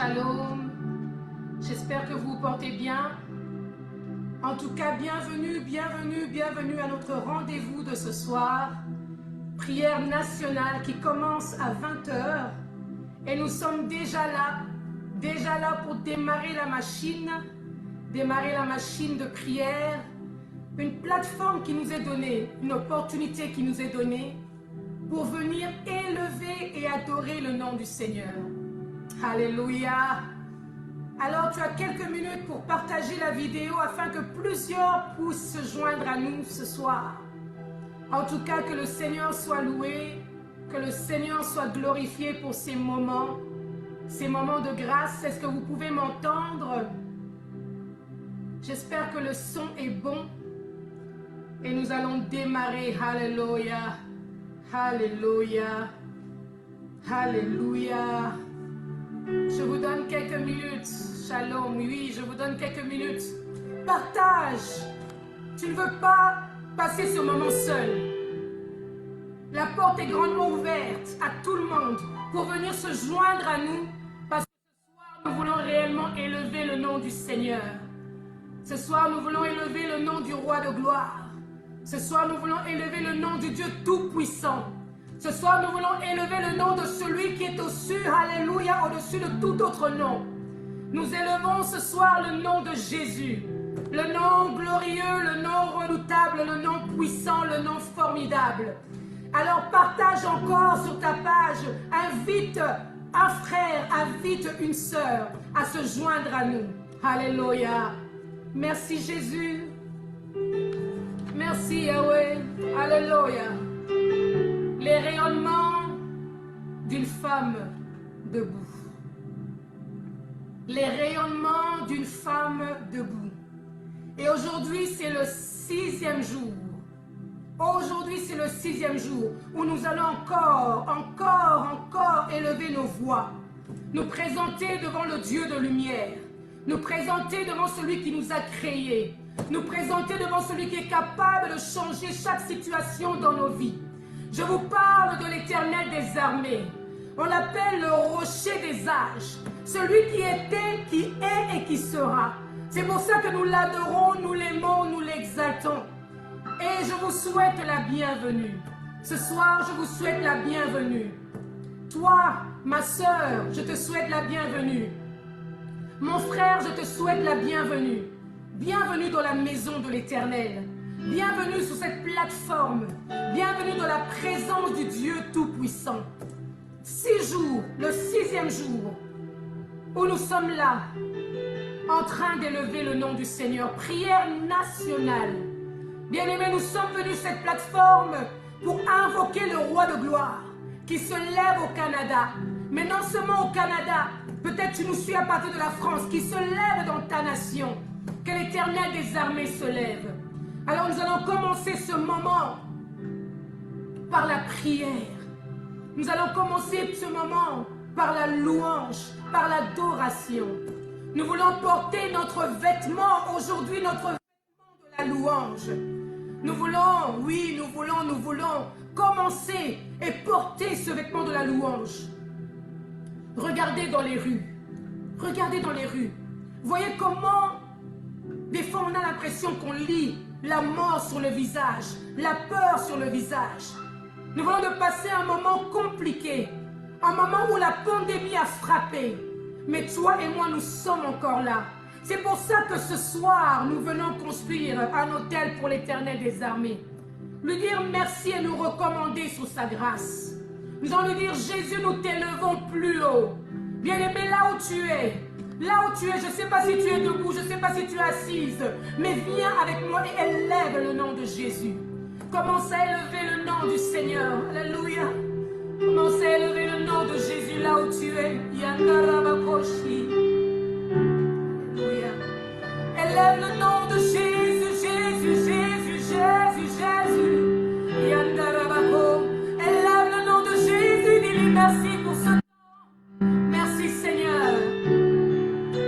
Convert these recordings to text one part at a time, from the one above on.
Shalom. J'espère que vous vous portez bien. En tout cas, bienvenue, bienvenue, bienvenue à notre rendez-vous de ce soir. Prière nationale qui commence à 20 h. Et nous sommes déjà là pour démarrer la machine de prière. Une plateforme qui nous est donnée, une opportunité qui nous est donnée pour venir élever et adorer le nom du Seigneur. Alléluia. Alors tu as quelques minutes pour partager la vidéo afin que plusieurs puissent se joindre à nous ce soir. En tout cas, que le Seigneur soit loué, que le Seigneur soit glorifié pour ces moments de grâce. Est-ce que vous pouvez m'entendre? J'espère que le son est bon. Et nous allons démarrer. Alléluia. Alléluia. Alléluia. Je vous donne quelques minutes. Shalom, oui, je vous donne quelques minutes. Partage. Tu ne veux pas passer ce moment seul. La porte est grandement ouverte à tout le monde pour venir se joindre à nous parce que ce soir, nous voulons réellement élever le nom du Seigneur. Ce soir, nous voulons élever le nom du Roi de gloire. Ce soir, nous voulons élever le nom du Dieu Tout-Puissant. Ce soir, nous voulons élever le nom de celui qui est au-dessus, alléluia, au-dessus de tout autre nom. Nous élevons ce soir le nom de Jésus, le nom glorieux, le nom redoutable, le nom puissant, le nom formidable. Alors partage encore sur ta page, invite un frère, invite une sœur à se joindre à nous. Alléluia. Merci Jésus. Merci Yahweh. Alléluia. Les rayonnements d'une femme debout. Les rayonnements d'une femme debout. Et aujourd'hui, c'est le 6e jour. Aujourd'hui, c'est le 6e jour où nous allons encore élever nos voix. Nous présenter devant le Dieu de lumière. Nous présenter devant celui qui nous a créés. Nous présenter devant celui qui est capable de changer chaque situation dans nos vies. Je vous parle de l'Éternel des armées. On l'appelle le rocher des âges. Celui qui était, qui est et qui sera. C'est pour ça que nous l'adorons, nous l'aimons, nous l'exaltons. Et je vous souhaite la bienvenue. Ce soir, je vous souhaite la bienvenue. Toi, ma sœur, je te souhaite la bienvenue. Mon frère, je te souhaite la bienvenue. Bienvenue dans la maison de l'Éternel. Bienvenue sur cette plateforme. Bienvenue dans la présence du Dieu Tout-Puissant. 6 jours, le 6e jour, où nous sommes là, en train d'élever le nom du Seigneur. Prière nationale. Bien-aimés, nous sommes venus sur cette plateforme pour invoquer le Roi de gloire qui se lève au Canada. Mais non seulement au Canada, peut-être tu nous suis à partir de la France, qui se lève dans ta nation. Que l'Éternel des armées se lève. Alors nous allons commencer ce moment par la prière. Nous allons commencer ce moment par la louange, par l'adoration. Nous voulons porter notre vêtement aujourd'hui, notre vêtement de la louange. Nous voulons commencer et porter ce vêtement de la louange. Regardez dans les rues. Regardez dans les rues. Voyez comment, des fois on a l'impression qu'on lit la mort sur le visage, la peur sur le visage. Nous venons de passer un moment compliqué, un moment où la pandémie a frappé. Mais toi et moi, nous sommes encore là. C'est pour ça que ce soir, nous venons construire un autel pour l'Éternel des armées. Lui dire merci et nous recommander sous sa grâce. Nous allons lui dire, Jésus, nous t'élevons plus haut. Bien-aimé, là où tu es, je ne sais pas si tu es debout, je ne sais pas si tu es assise, mais viens avec moi et élève le nom de Jésus. Commence à élever le nom du Seigneur. Alléluia. Commence à élever le nom de Jésus là où tu es. Yandarabakoshi. Alléluia. Élève le nom de Jésus, Jésus, Jésus, Jésus, Jésus. Yandarabako. Élève le nom de Jésus. Dis-lui merci pour ce temps. Merci Seigneur.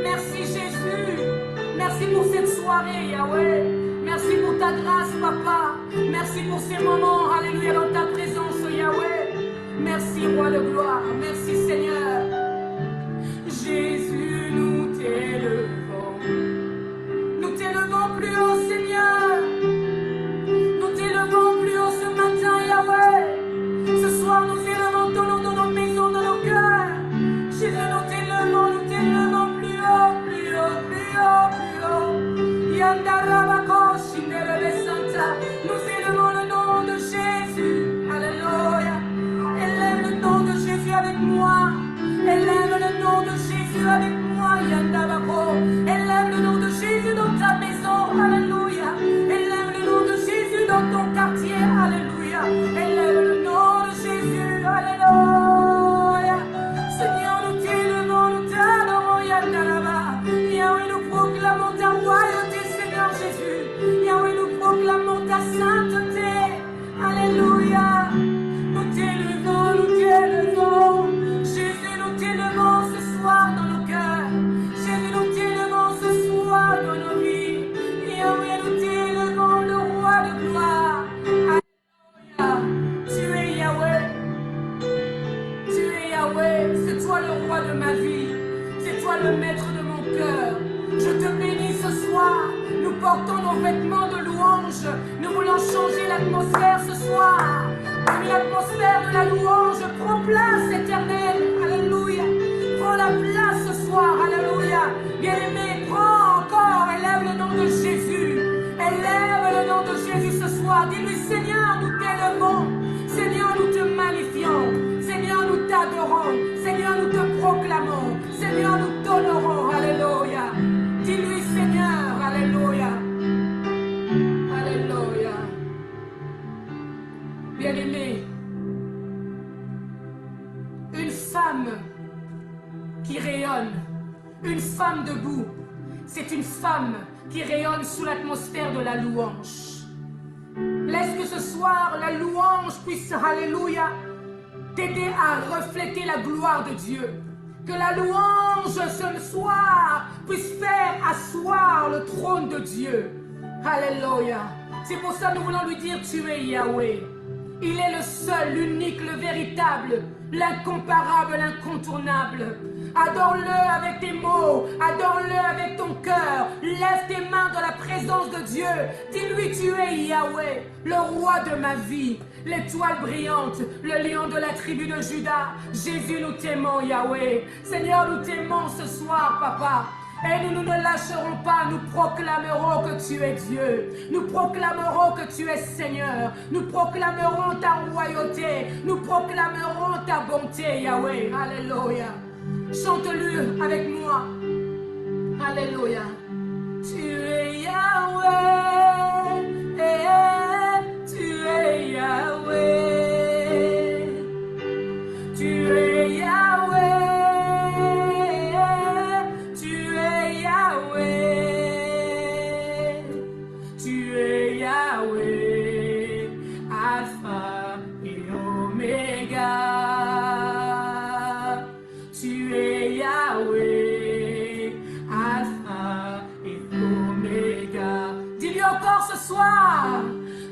Merci Jésus. Merci pour cette soirée, Yahweh. Merci pour ta grâce, Papa. Merci pour ces moments, alléluia, dans ta présence, Yahweh. Merci, Roi de gloire. Merci, Seigneur. Jésus. plus haut, Seigneur. Nous t'élevons plus haut ce matin, Yahweh. Ce soir, nous élevons ton nom dans nos maisons, dans nos cœurs. Jésus, nous t'élevons plus haut, plus haut, plus haut, plus haut. Yandarabako, Shindelebe Santa. Nous élevons le nom de Jésus. Alléluia. Élève le nom de Jésus avec moi. Élève le nom de Jésus avec moi. Yandabako. Élève le nom de Jésus dans ta maison. Alléluia. Élève le nom de Jésus dans ton quartier. Alléluia. Élève le nom de Jésus. Alléluia. Seigneur, nous t'élevons, nous t'adorons. Yandalaba. Yahweh, nous proclamons ta royauté, Seigneur Jésus. Yahweh, nous proclamons ta sainteté. Alléluia. Nous t'élevons, nous t'élevons. Jésus, nous t'élevons ce soir dans nos cœurs. Jésus, nous t'élevons ce soir dans nos vies. Yahweh, nous t'élevons, le roi de gloire. Alléluia. Tu es Yahweh. Tu es Yahweh. C'est toi le roi de ma vie. C'est toi le maître de mon cœur. Je te bénis ce soir. Nous portons nos vêtements de louange. Nous voulons changer l'atmosphère ce soir. Dans une atmosphère de la louange, prends place, Éternel. Alléluia. Prends la place ce soir. Alléluia. Bien-aimé, prends encore. Élève le nom de Jésus. Élève le nom de Jésus ce soir. Dis-lui, Seigneur, nous t'élevons. Seigneur, nous te magnifions. Seigneur, nous t'adorons. Seigneur, nous te proclamons. Seigneur, nous t'honorons. Alléluia. Dis-lui, Seigneur. Alléluia. Alléluia. Bien-aimé, une femme qui rayonne, une femme debout, c'est une femme qui rayonne sous l'atmosphère de la louange. Laisse que ce soir, la louange puisse, alléluia, t'aider à refléter la gloire de Dieu. Que la louange ce soir puisse faire asseoir le trône de Dieu. Alléluia. C'est pour ça que nous voulons lui dire, tu es Yahweh. Il est le seul, l'unique, le véritable, l'incomparable, l'incontournable. Adore-le avec tes mots, adore-le avec ton cœur. Lève tes mains dans la présence de Dieu. Dis-lui, tu es Yahweh, le roi de ma vie, l'étoile brillante, le lion de la tribu de Juda. Jésus, nous t'aimons, Yahweh. Seigneur, nous t'aimons ce soir, Papa. Et nous ne lâcherons pas, nous proclamerons que tu es Dieu. Nous proclamerons que tu es Seigneur. Nous proclamerons ta royauté. Nous proclamerons ta bonté, Yahweh. Alléluia. Chante-le avec moi. Alléluia. Tu es Yahweh. Tu es Yahweh. Tu es Yahweh. Ce soir,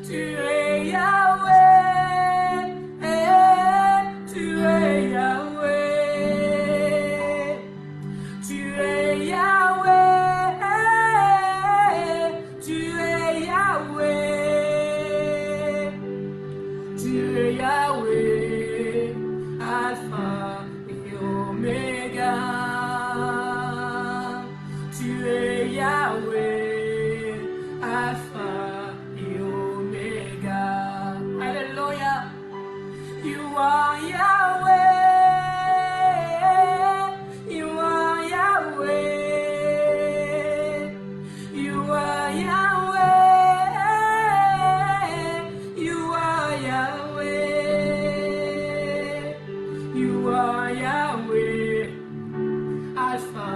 tu es Yahweh, tu es Yahweh, tu es Yahweh, tu es Yahweh, tu es Yahweh, Alpha et Oméga, tu es Yahweh. Alpha et Omega. Alléluia. You are Yahweh. You are Yahweh. You are Yahweh. You are Yahweh. You are Yahweh. Alpha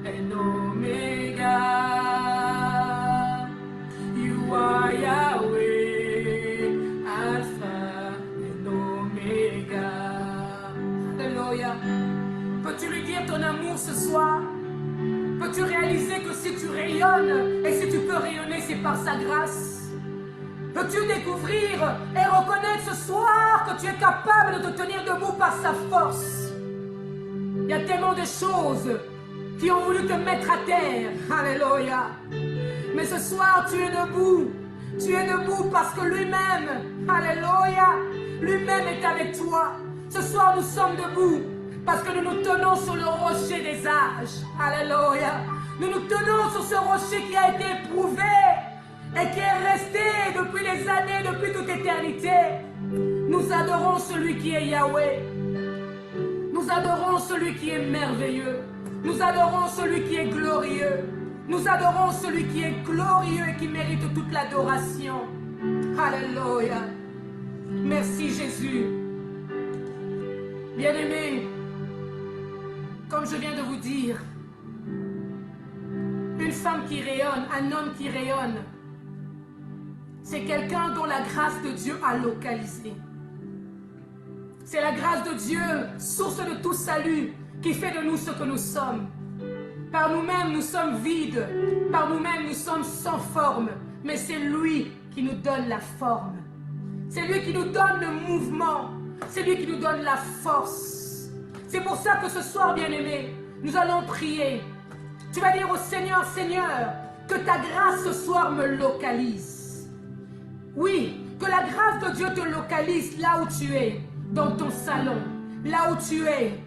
and Omega. You are Yahweh, Alpha et Omega. Alléluia. Peux-tu lui dire ton amour ce soir? Peux-tu réaliser que si tu rayonnes, et si tu peux rayonner, c'est par sa grâce? Peux-tu découvrir et reconnaître ce soir que tu es capable de te tenir debout par sa force? Il y a tellement de choses qui ont voulu te mettre à terre. Alléluia. Mais ce soir, tu es debout. Tu es debout parce que lui-même, alléluia, lui-même est avec toi. Ce soir, nous sommes debout parce que nous nous tenons sur le rocher des âges. Alléluia. Nous nous tenons sur ce rocher qui a été éprouvé et qui est resté depuis les années, depuis toute éternité. Nous adorons celui qui est Yahweh. Nous adorons celui qui est merveilleux. Nous adorons celui qui est glorieux. Nous adorons celui qui est glorieux et qui mérite toute l'adoration. Alléluia. Merci Jésus. Bien-aimés, comme je viens de vous dire, une femme qui rayonne, un homme qui rayonne, c'est quelqu'un dont la grâce de Dieu a localisé. C'est la grâce de Dieu, source de tout salut, qui fait de nous ce que nous sommes. Par nous-mêmes, nous sommes vides. Par nous-mêmes, nous sommes sans forme. Mais c'est lui qui nous donne la forme. C'est lui qui nous donne le mouvement. C'est lui qui nous donne la force. C'est pour ça que ce soir, bien-aimé, nous allons prier. Tu vas dire au Seigneur, Seigneur, que ta grâce ce soir me localise. Oui, que la grâce de Dieu te localise là où tu es, dans ton salon, là où tu es,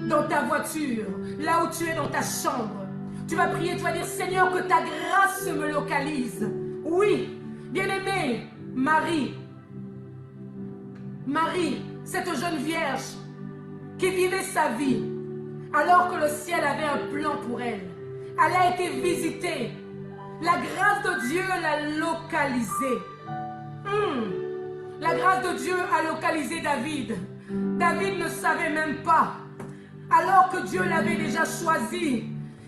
dans ta voiture, là où tu es dans ta chambre. Tu vas prier, tu vas dire, Seigneur, que ta grâce me localise. Oui, bien-aimée, Marie, cette jeune vierge qui vivait sa vie alors que le ciel avait un plan pour elle. Elle a été visitée. La grâce de Dieu l'a localisée. La grâce de Dieu a localisé David. David ne savait même pas. Alors que Dieu l'avait déjà choisi.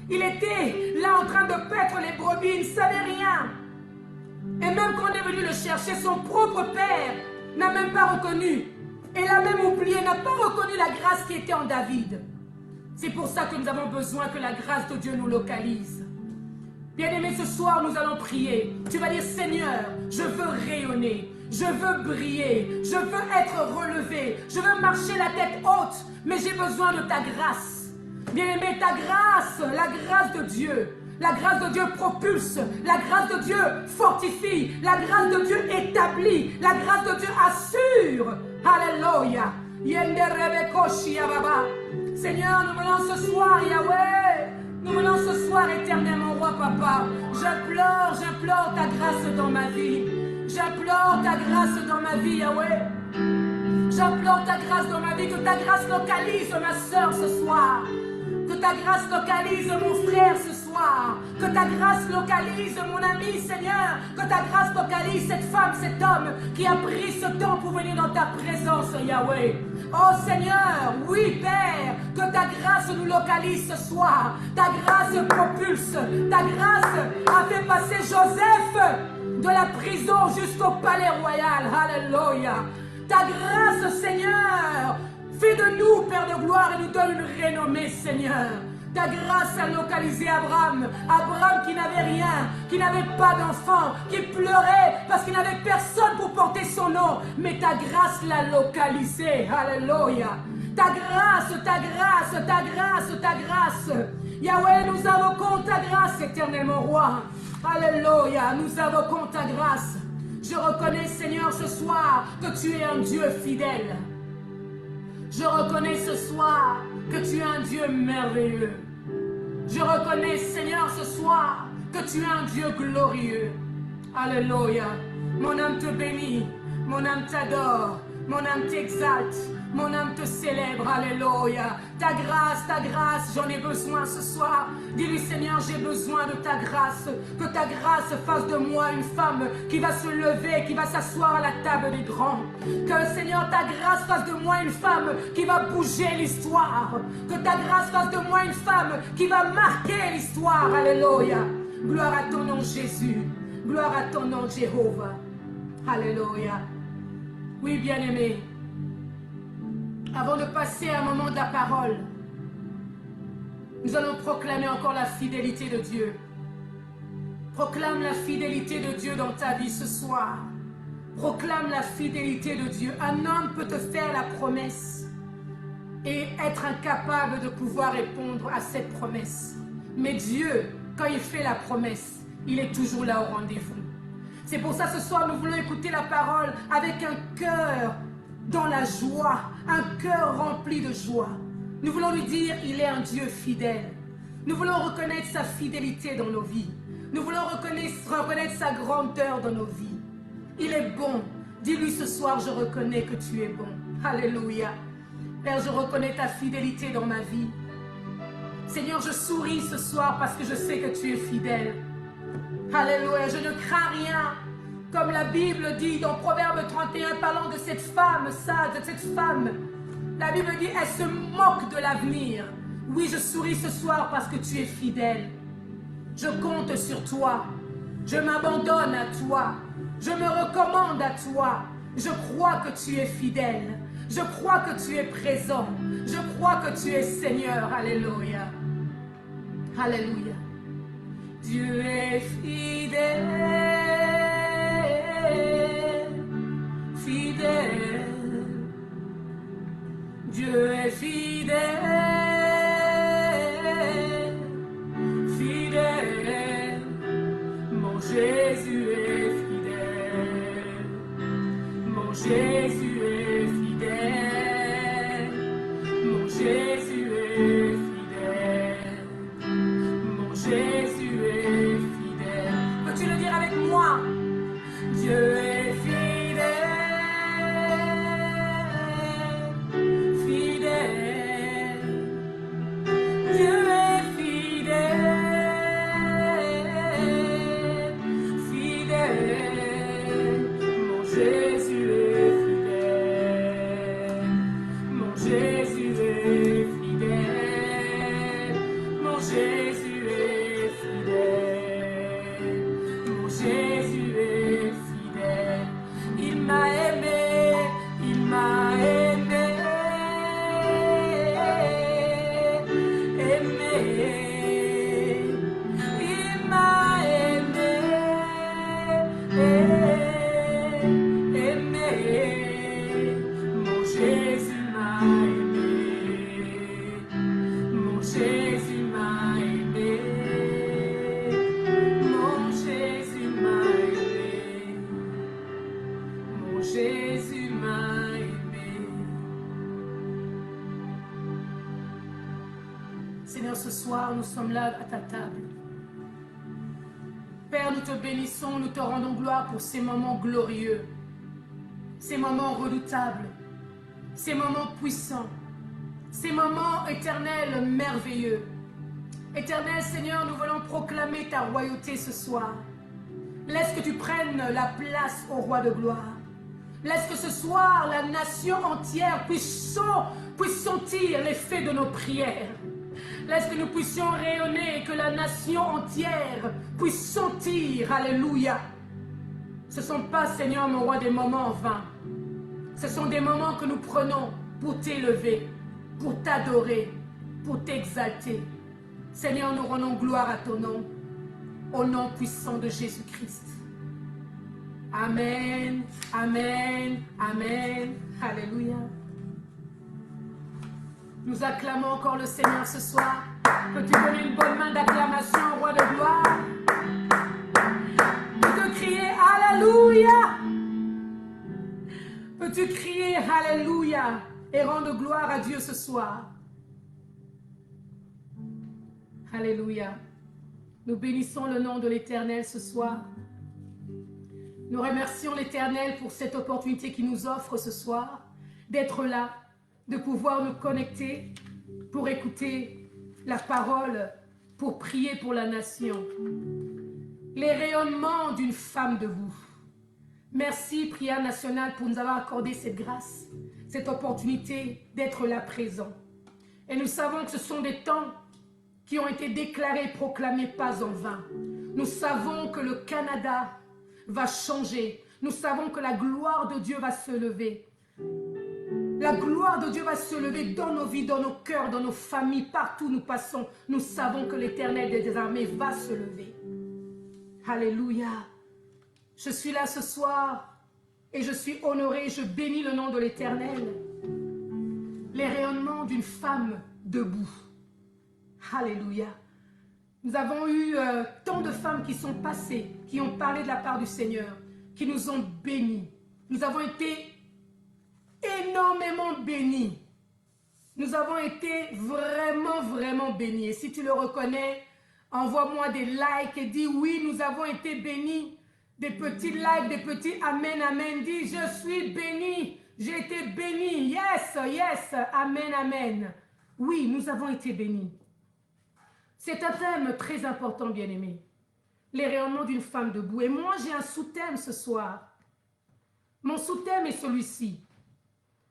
Il était là en train de paître les brebis. Il ne savait rien. Et même quand on est venu le chercher, son propre père n'a même pas reconnu. Et l'a même oublié, n'a pas reconnu la grâce qui était en David. C'est pour ça que nous avons besoin que la grâce de Dieu nous localise. Bien-aimés, ce soir, nous allons prier. Tu vas dire, Seigneur, je veux rayonner. Je veux briller, je veux être relevé, je veux marcher la tête haute, mais j'ai besoin de ta grâce. Bien-aimé, ta grâce, la grâce de Dieu. La grâce de Dieu propulse, la grâce de Dieu fortifie, la grâce de Dieu établit, la grâce de Dieu assure. Alléluia. Seigneur, nous venons ce soir, Yahweh. Nous venons ce soir, éternellement, roi papa. J'implore ta grâce dans ma vie. J'implore ta grâce dans ma vie, Yahweh. J'implore ta grâce dans ma vie, que ta grâce localise ma soeur ce soir. Que ta grâce localise mon frère ce soir. Que ta grâce localise mon ami, Seigneur. Que ta grâce localise cette femme, cet homme qui a pris ce temps pour venir dans ta présence, Yahweh. Oh Seigneur, oui Père, que ta grâce nous localise ce soir. Ta grâce propulse. Ta grâce a fait passer Joseph de la prison jusqu'au palais royal. Alléluia. Ta grâce, Seigneur, fais de nous, Père de gloire, et nous donne une renommée, Seigneur. Ta grâce a localisé Abraham. Abraham qui n'avait rien, qui n'avait pas d'enfant, qui pleurait parce qu'il n'avait personne pour porter son nom. Mais ta grâce l'a localisé. Alléluia. Ta grâce, ta grâce, ta grâce, ta grâce. Yahweh, nous invoquons ta grâce, éternellement roi. Alléluia, nous invoquons ta grâce. Je reconnais, Seigneur, ce soir que tu es un Dieu fidèle. Je reconnais ce soir que tu es un Dieu merveilleux. Je reconnais, Seigneur, ce soir que tu es un Dieu glorieux. Alléluia. Mon âme te bénit, mon âme t'adore, mon âme t'exalte, mon âme te célèbre. Alléluia. Ta grâce, j'en ai besoin ce soir. Dis-lui, Seigneur, j'ai besoin de ta grâce. Que ta grâce fasse de moi une femme qui va se lever, qui va s'asseoir à la table des grands. Que, Seigneur, ta grâce fasse de moi une femme qui va bouger l'histoire. Que ta grâce fasse de moi une femme qui va marquer l'histoire. Alléluia. Gloire à ton nom, Jésus. Gloire à ton nom, Jéhovah. Alléluia. Oui, bien-aimé. Avant de passer à un moment de la parole, nous allons proclamer encore la fidélité de Dieu. Proclame la fidélité de Dieu dans ta vie ce soir. Proclame la fidélité de Dieu. Un homme peut te faire la promesse et être incapable de pouvoir répondre à cette promesse. Mais Dieu, quand il fait la promesse, il est toujours là au rendez-vous. C'est pour ça ce soir nous voulons écouter la parole avec un cœur dans la joie, un cœur rempli de joie. Nous voulons lui dire, il est un Dieu fidèle. Nous voulons reconnaître sa fidélité dans nos vies. Nous voulons reconnaître sa grandeur dans nos vies. Il est bon. Dis-lui ce soir, je reconnais que tu es bon. Alléluia. Père, je reconnais ta fidélité dans ma vie. Seigneur, je souris ce soir parce que je sais que tu es fidèle. Alléluia, je ne crains rien. Comme la Bible dit dans Proverbe 31, parlant de cette femme sage, de cette femme, la Bible dit, elle se moque de l'avenir. Oui, je souris ce soir parce que tu es fidèle. Je compte sur toi. Je m'abandonne à toi. Je me recommande à toi. Je crois que tu es fidèle. Je crois que tu es présent. Je crois que tu es Seigneur. Alléluia. Alléluia. Dieu est fidèle. Fidèle. Dieu est fidèle. Fidèle. Mon Jésus est fidèle. Mon Jésus est fidèle. Mon Jésus est fidèle. Mon Jésus est fidèle. Peux-tu le dire avec moi? Dieu est fidèle. Fidèle. Dieu est fidèle. Fidèle. Mon Jésus est fidèle. Mon Jésus est fidèle. Mon Jésus est fidèle. Mon Jésus est fidèle. Il m'a aimé. Il m'a aimé. Aimé. Il m'a aimé. Aimé. Mon Jésus m'a aimé. Mon Jésus m'a aimé. Mon Jésus m'a aimé. Mon Jésus m'a aimé. Seigneur, ce soir, nous sommes là à ta table. Père, nous te bénissons, nous te rendons gloire pour ces moments glorieux, ces moments redoutables, ces moments puissants, ces moments éternels merveilleux. Éternel Seigneur, nous voulons proclamer ta royauté ce soir. Laisse que tu prennes la place au roi de gloire. Laisse que ce soir, la nation entière puisse sentir l'effet de nos prières. Laisse que nous puissions rayonner et que la nation entière puisse sentir. Alléluia. Ce ne sont pas, Seigneur, mon roi, des moments en vain. Ce sont des moments que nous prenons pour t'élever, pour t'adorer, pour t'exalter. Seigneur, nous rendons gloire à ton nom, au nom puissant de Jésus-Christ. Amen, amen, amen. Alléluia. Nous acclamons encore le Seigneur ce soir. Peux-tu donner une bonne main d'acclamation au roi de gloire? Peux-tu crier Alléluia? Peux-tu crier Alléluia et rendre gloire à Dieu ce soir? Alléluia. Nous bénissons le nom de l'Éternel ce soir. Nous remercions l'Éternel pour cette opportunité qu'il nous offre ce soir, d'être là, de pouvoir nous connecter pour écouter la parole, pour prier pour la nation. Les rayonnements d'une femme debout. Merci, Prière nationale, pour nous avoir accordé cette grâce, cette opportunité d'être là présent. Et nous savons que ce sont des temps qui ont été déclarés et proclamés pas en vain. Nous savons que le Canada va changer. Nous savons que la gloire de Dieu va se lever. La gloire de Dieu va se lever dans nos vies, dans nos cœurs, dans nos familles, partout où nous passons. Nous savons que l'Éternel des armées va se lever. Alléluia. Je suis là ce soir et je suis honoré, je bénis le nom de l'Éternel. Les rayonnements d'une femme debout. Alléluia. Nous avons eu tant de femmes qui sont passées, qui ont parlé de la part du Seigneur, qui nous ont bénis. Nous avons été énormément bénis. Nous avons été vraiment, vraiment bénis. Et si tu le reconnais, envoie-moi des likes et dis oui, nous avons été bénis. Des petits likes, des petits amen, amen. Dis je suis béni, j'ai été béni. Yes, yes, amen, amen. Oui, nous avons été bénis. C'est un thème très important, bien-aimé. Les rayonnements d'une femme debout. Et moi, j'ai un sous-thème ce soir. Mon sous-thème est celui-ci.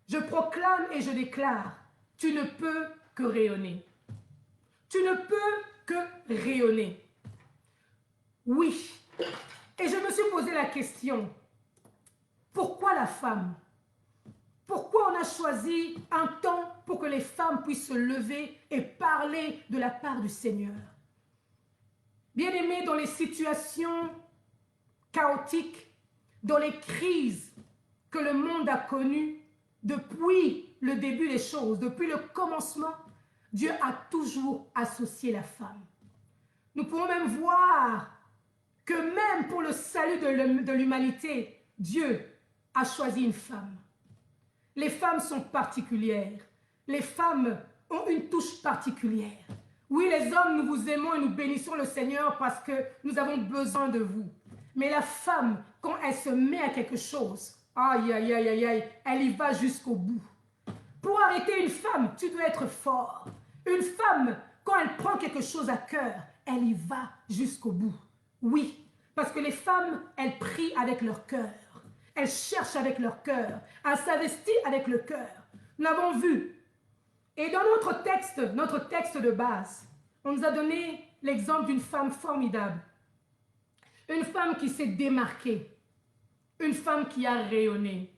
Je proclame et je déclare, tu ne peux que rayonner. Tu ne peux que rayonner. Oui. Et je me suis posé la question, pourquoi la femme? Pourquoi on a choisi un temps pour que les femmes puissent se lever et parler de la part du Seigneur? Bien-aimés, dans les situations chaotiques, dans les crises que le monde a connues, depuis le début des choses, depuis le commencement, Dieu a toujours associé la femme. Nous pouvons même voir que même pour le salut de l'humanité, Dieu a choisi une femme. Les femmes sont particulières. Les femmes ont une touche particulière. Oui, les hommes, nous vous aimons et nous bénissons le Seigneur parce que nous avons besoin de vous. Mais la femme, quand elle se met à quelque chose, aïe, aïe, aïe, aïe, aïe, elle y va jusqu'au bout. Pour arrêter une femme, tu dois être fort. Une femme, quand elle prend quelque chose à cœur, elle y va jusqu'au bout. Oui, parce que les femmes, elles prient avec leur cœur. Elles cherchent avec leur cœur. Elles s'investissent avec le cœur. Nous l'avons vu. Et dans notre texte de base, on nous a donné l'exemple d'une femme formidable. Une femme qui s'est démarquée. Une femme qui a rayonné.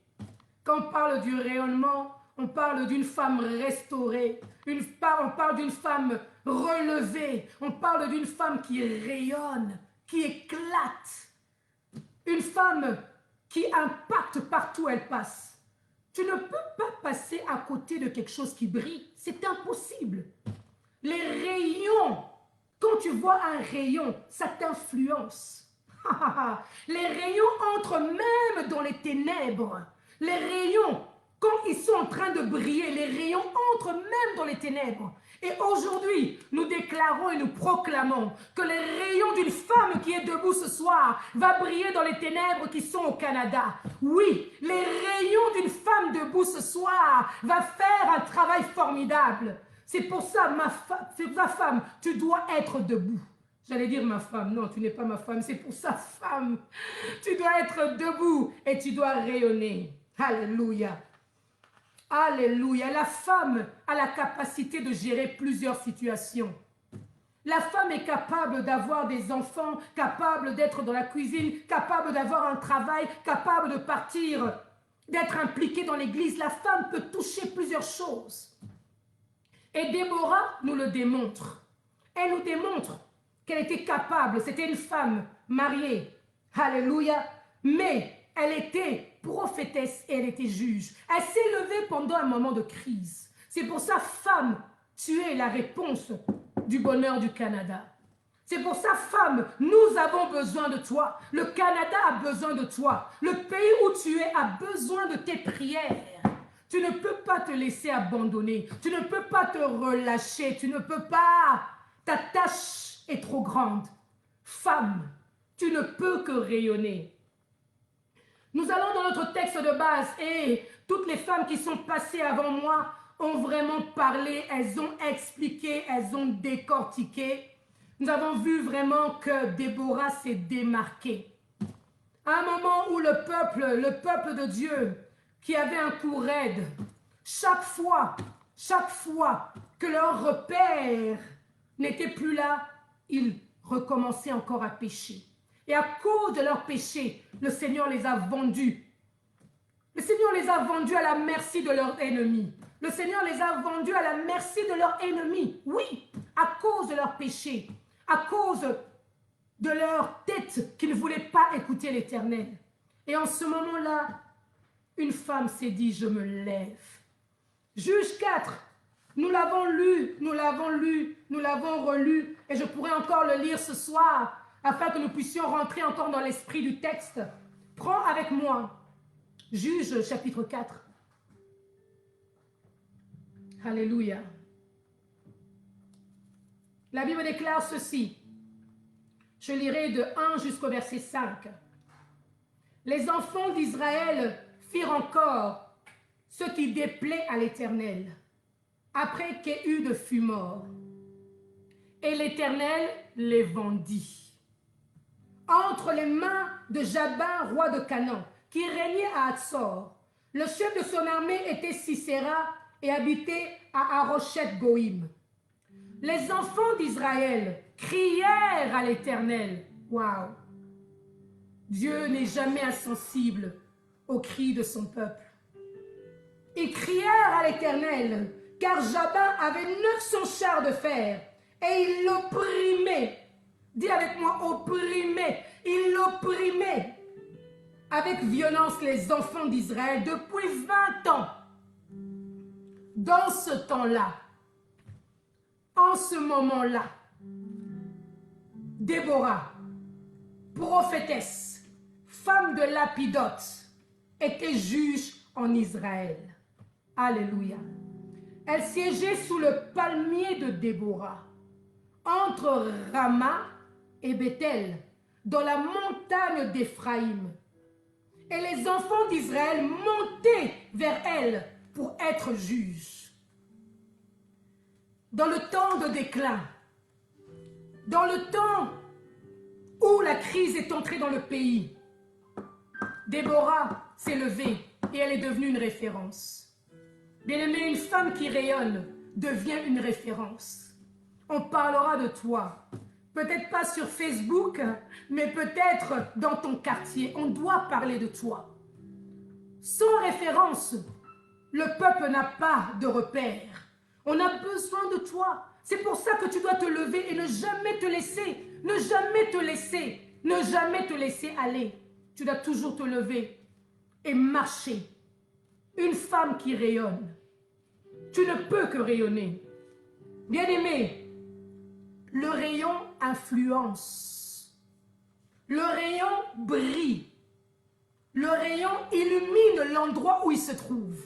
Quand on parle du rayonnement, on parle d'une femme restaurée. On parle d'une femme relevée. On parle d'une femme qui rayonne, qui éclate. Une femme qui impacte partout où elle passe. Tu ne peux pas passer à côté de quelque chose qui brille. C'est impossible. Les rayons, quand tu vois un rayon, ça t'influence. Les rayons entrent même dans les ténèbres. Les rayons, quand ils sont en train de briller, les rayons entrent même dans les ténèbres. Et aujourd'hui, nous déclarons et nous proclamons que les rayons d'une femme qui est debout ce soir va briller dans les ténèbres qui sont au Canada. Oui, les rayons d'une femme debout ce soir va faire un travail formidable. C'est pour ça, ma femme, tu dois être debout. J'allais dire ma femme, non, tu n'es pas ma femme, c'est pour ça, femme. Tu dois être debout et tu dois rayonner. Alléluia. Alléluia. La femme a la capacité de gérer plusieurs situations. La femme est capable d'avoir des enfants, capable d'être dans la cuisine, capable d'avoir un travail, capable de partir, d'être impliquée dans l'église. La femme peut toucher plusieurs choses. Et Déborah nous le démontre. Elle nous démontre qu'elle était capable. C'était une femme mariée. Alléluia. Mais elle était prophétesse et elle était juge. Elle s'est levée pendant un moment de crise. C'est pour ça, femme, tu es la réponse du bonheur du Canada. C'est pour ça, femme, nous avons besoin de toi. Le Canada a besoin de toi. Le pays où tu es a besoin de tes prières. Tu ne peux pas te laisser abandonner. Tu ne peux pas te relâcher. Tu ne peux pas. Ta tâche est trop grande. Femme, tu ne peux que rayonner. Nous allons dans notre texte de base et toutes les femmes qui sont passées avant moi ont vraiment parlé, elles ont expliqué, elles ont décortiqué. Nous avons vu vraiment que Déborah s'est démarquée. À un moment où le peuple de Dieu, qui avait un cou raide, chaque fois que leur repère n'était plus là, ils recommençaient encore à pécher. Et à cause de leur péché, le Seigneur les a vendus. Le Seigneur les a vendus à la merci de leurs ennemis. Le Seigneur les a vendus à la merci de leurs ennemis. Oui, à cause de leur péché, à cause de leur tête qui ne voulait pas écouter l'Éternel. Et en ce moment-là, une femme s'est dit, je me lève. Juge 4, Nous l'avons lu, nous l'avons lu, nous l'avons relu, et je pourrais encore le lire ce soir, afin que nous puissions rentrer encore dans l'esprit du texte. Prends avec moi Juge chapitre 4. Alléluia. La Bible déclare ceci. Je lirai de 1 jusqu'au verset 5. Les enfants d'Israël firent encore ce qui déplaît à l'Éternel, après qu'Éhud fut mort. Et l'Éternel les vendit entre les mains de Jabin, roi de Canaan, qui régnait à Hatzor. Le chef de son armée était Sisera et habitait à Haroshet-Goïm. Les enfants d'Israël crièrent à l'Éternel. Waouh! Dieu n'est jamais insensible aux cris de son peuple. Ils crièrent à l'Éternel, car Jabin avait 900 chars de fer, et il l'opprimait. Dis avec moi, opprimait. Il l'opprimait avec violence les enfants d'Israël depuis 20 ans. Dans ce temps-là, en ce moment-là, Déborah, prophétesse, femme de Lapidote, était juge en Israël. Alléluia. Elle siégeait sous le palmier de Déborah, entre Rama et Bethel, dans la montagne d'Éphraïm. Et les enfants d'Israël montaient vers elle pour être juges. Dans le temps de déclin, dans le temps où la crise est entrée dans le pays, Déborah s'est levée et elle est devenue une référence. Bien-aimée, une femme qui rayonne devient une référence. On parlera de toi, peut-être pas sur Facebook, mais peut-être dans ton quartier. On doit parler de toi. Sans référence, le peuple n'a pas de repère. On a besoin de toi. C'est pour ça que tu dois te lever et ne jamais te laisser, ne jamais te laisser, ne jamais te laisser aller. Tu dois toujours te lever et marcher. Une femme qui rayonne, tu ne peux que rayonner. Bien-aimé, le rayon influence. Le rayon brille. Le rayon illumine l'endroit où il se trouve.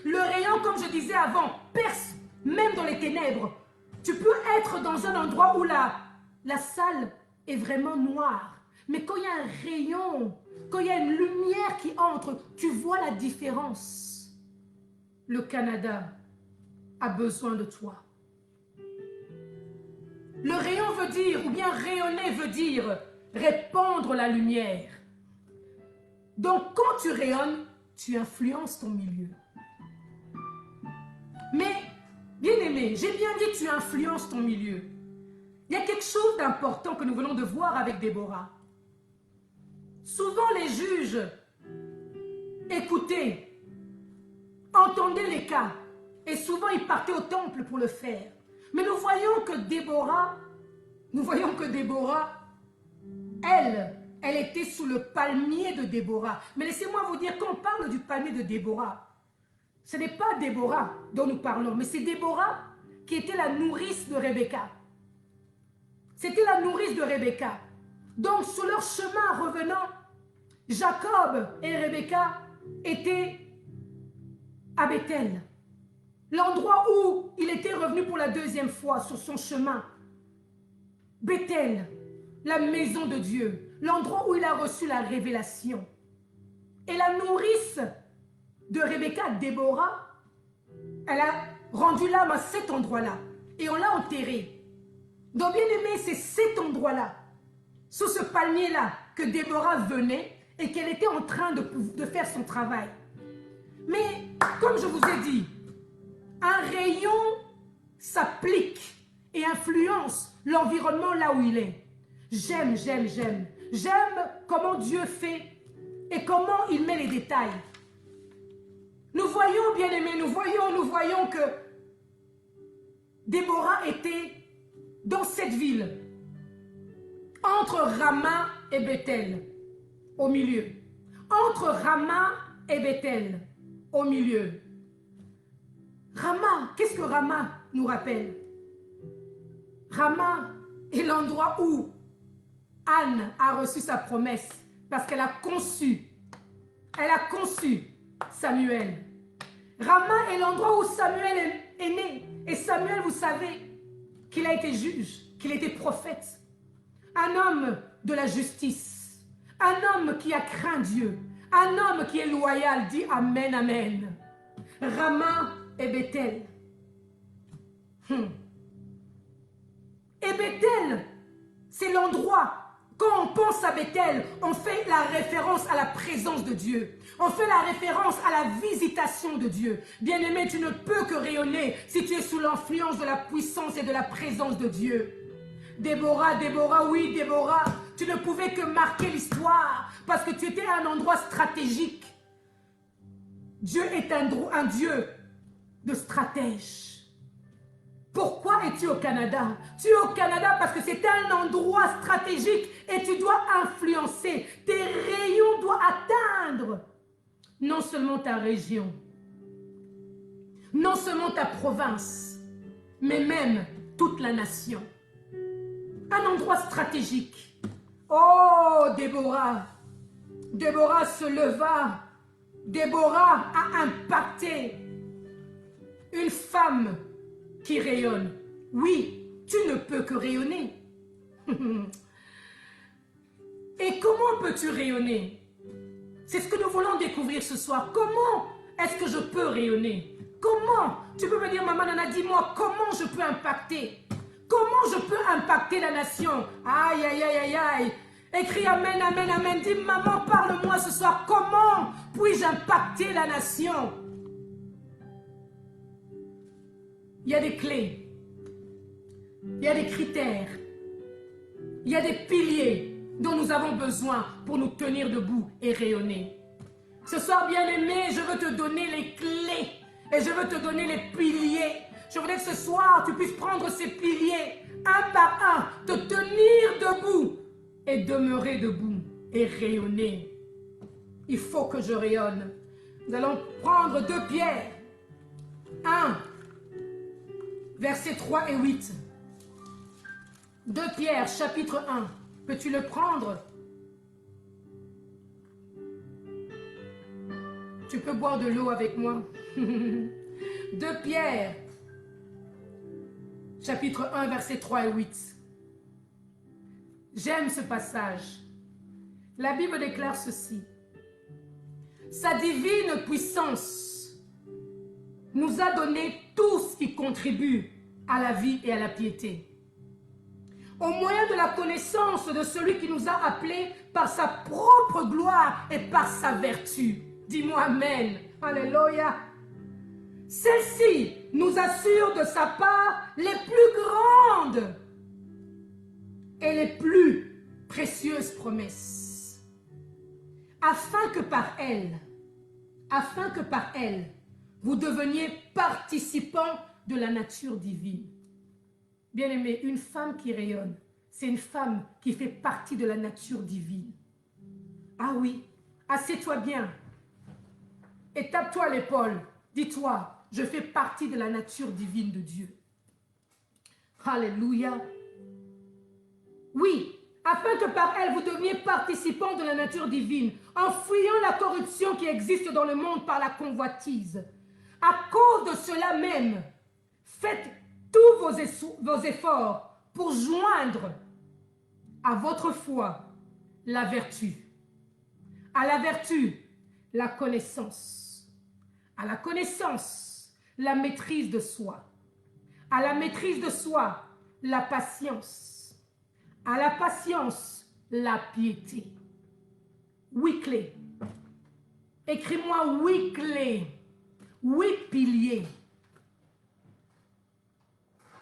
Le rayon, comme je disais avant, perce même dans les ténèbres. Tu peux être dans un endroit où la salle est vraiment noire. Mais quand il y a un rayon, quand il y a une lumière qui entre, tu vois la différence. Le Canada a besoin de toi. Le rayon veut dire, ou bien rayonner veut dire répandre la lumière. Donc quand tu rayonnes, tu influences ton milieu. Mais, bien aimé, j'ai bien dit que tu influences ton milieu. Il y a quelque chose d'important que nous venons de voir avec Déborah. Souvent les juges écoutaient, entendaient les cas, et souvent ils partaient au temple pour le faire. Mais nous voyons que Déborah, elle était sous le palmier de Déborah. Mais laissez-moi vous dire, quand on parle du palmier de Déborah, ce n'est pas Déborah dont nous parlons, mais c'est Déborah qui était la nourrice de Rebecca. C'était la nourrice de Rebecca. Donc, sur leur chemin revenant, Jacob et Rebecca étaient à Bethel. L'endroit où il était revenu pour la deuxième fois sur son chemin. Bethel, la maison de Dieu, l'endroit où il a reçu la révélation. Et la nourrice de Rebecca, Déborah, elle a rendu l'âme à cet endroit-là. Et on l'a enterrée. Donc, bien aimé, c'est cet endroit-là, sous ce palmier-là, que Déborah venait et qu'elle était en train de faire son travail. Mais, comme je vous ai dit, un rayon s'applique et influence l'environnement là où il est. J'aime. J'aime comment Dieu fait et comment il met les détails. Nous voyons, bien aimés, nous voyons que Déborah était dans cette ville, entre Rama et Bethel, au milieu. Entre Rama et Bethel, au milieu. Rama, qu'est-ce que Rama nous rappelle? Rama est l'endroit où Anne a reçu sa promesse parce qu'elle a conçu Samuel. Rama est l'endroit où Samuel est né. Et Samuel, vous savez qu'il a été juge, qu'il était prophète. Un homme de la justice. Un homme qui a craint Dieu. Un homme qui est loyal, dit Amen, Amen. Rama et Bethel. Et Bethel, c'est l'endroit. Quand on pense à Bethel, on fait la référence à la présence de Dieu. On fait la référence à la visitation de Dieu. Bien-aimé, tu ne peux que rayonner si tu es sous l'influence de la puissance et de la présence de Dieu. Déborah, oui, Déborah, tu ne pouvais que marquer l'histoire parce que tu étais à un endroit stratégique. Dieu est un Dieu de stratège. Pourquoi es-tu au Canada? Tu es au Canada parce que c'est un endroit stratégique et tu dois influencer. Tes rayons doivent atteindre non seulement ta région, non seulement ta province, mais même toute la nation. Un endroit stratégique. Oh, Déborah! Déborah se leva. Déborah a impacté une femme qui rayonne. Oui, tu ne peux que rayonner. Et comment peux-tu rayonner? C'est ce que nous voulons découvrir ce soir. Comment est-ce que je peux rayonner? Comment? Tu peux me dire, maman Nana, dis-moi, comment je peux impacter? Comment je peux impacter la nation? Aïe, aïe, aïe, aïe, aïe. Écris Amen, Amen, Amen. Dis, maman, parle-moi ce soir. Comment puis-je impacter la nation? Il y a des clés, il y a des critères, il y a des piliers dont nous avons besoin pour nous tenir debout et rayonner. Ce soir, bien-aimé, je veux te donner les clés et je veux te donner les piliers. Je voudrais que ce soir, tu puisses prendre ces piliers, un par un, te tenir debout et demeurer debout et rayonner. Il faut que je rayonne. Nous allons prendre 2 Pierre. 1, versets 3 et 8. 2 Pierre, chapitre 1. Peux-tu le prendre? Tu peux boire de l'eau avec moi. 2 Pierre, chapitre 1, versets 3 et 8. J'aime ce passage. La Bible déclare ceci. Sa divine puissance nous a donné tout ce qui contribue à la vie et à la piété. Au moyen de la connaissance de celui qui nous a appelés par sa propre gloire et par sa vertu. Dis-moi Amen. Alléluia. Celle-ci nous assure de sa part les plus grandes et les plus précieuses promesses. Afin que par elle, vous deveniez participants de la nature divine. Bien-aimé, une femme qui rayonne, c'est une femme qui fait partie de la nature divine. Ah oui, assieds-toi bien et tape-toi l'épaule. Dis-toi, je fais partie de la nature divine de Dieu. Alléluia. Oui, afin que par elle, vous deveniez participants de la nature divine, en fuyant la corruption qui existe dans le monde par la convoitise. À cause de cela même, faites tous vos efforts pour joindre à votre foi la vertu. À la vertu, la connaissance. À la connaissance, la maîtrise de soi. À la maîtrise de soi, la patience. À la patience, la piété. 8 clés. Écris-moi 8 clés, 8 piliers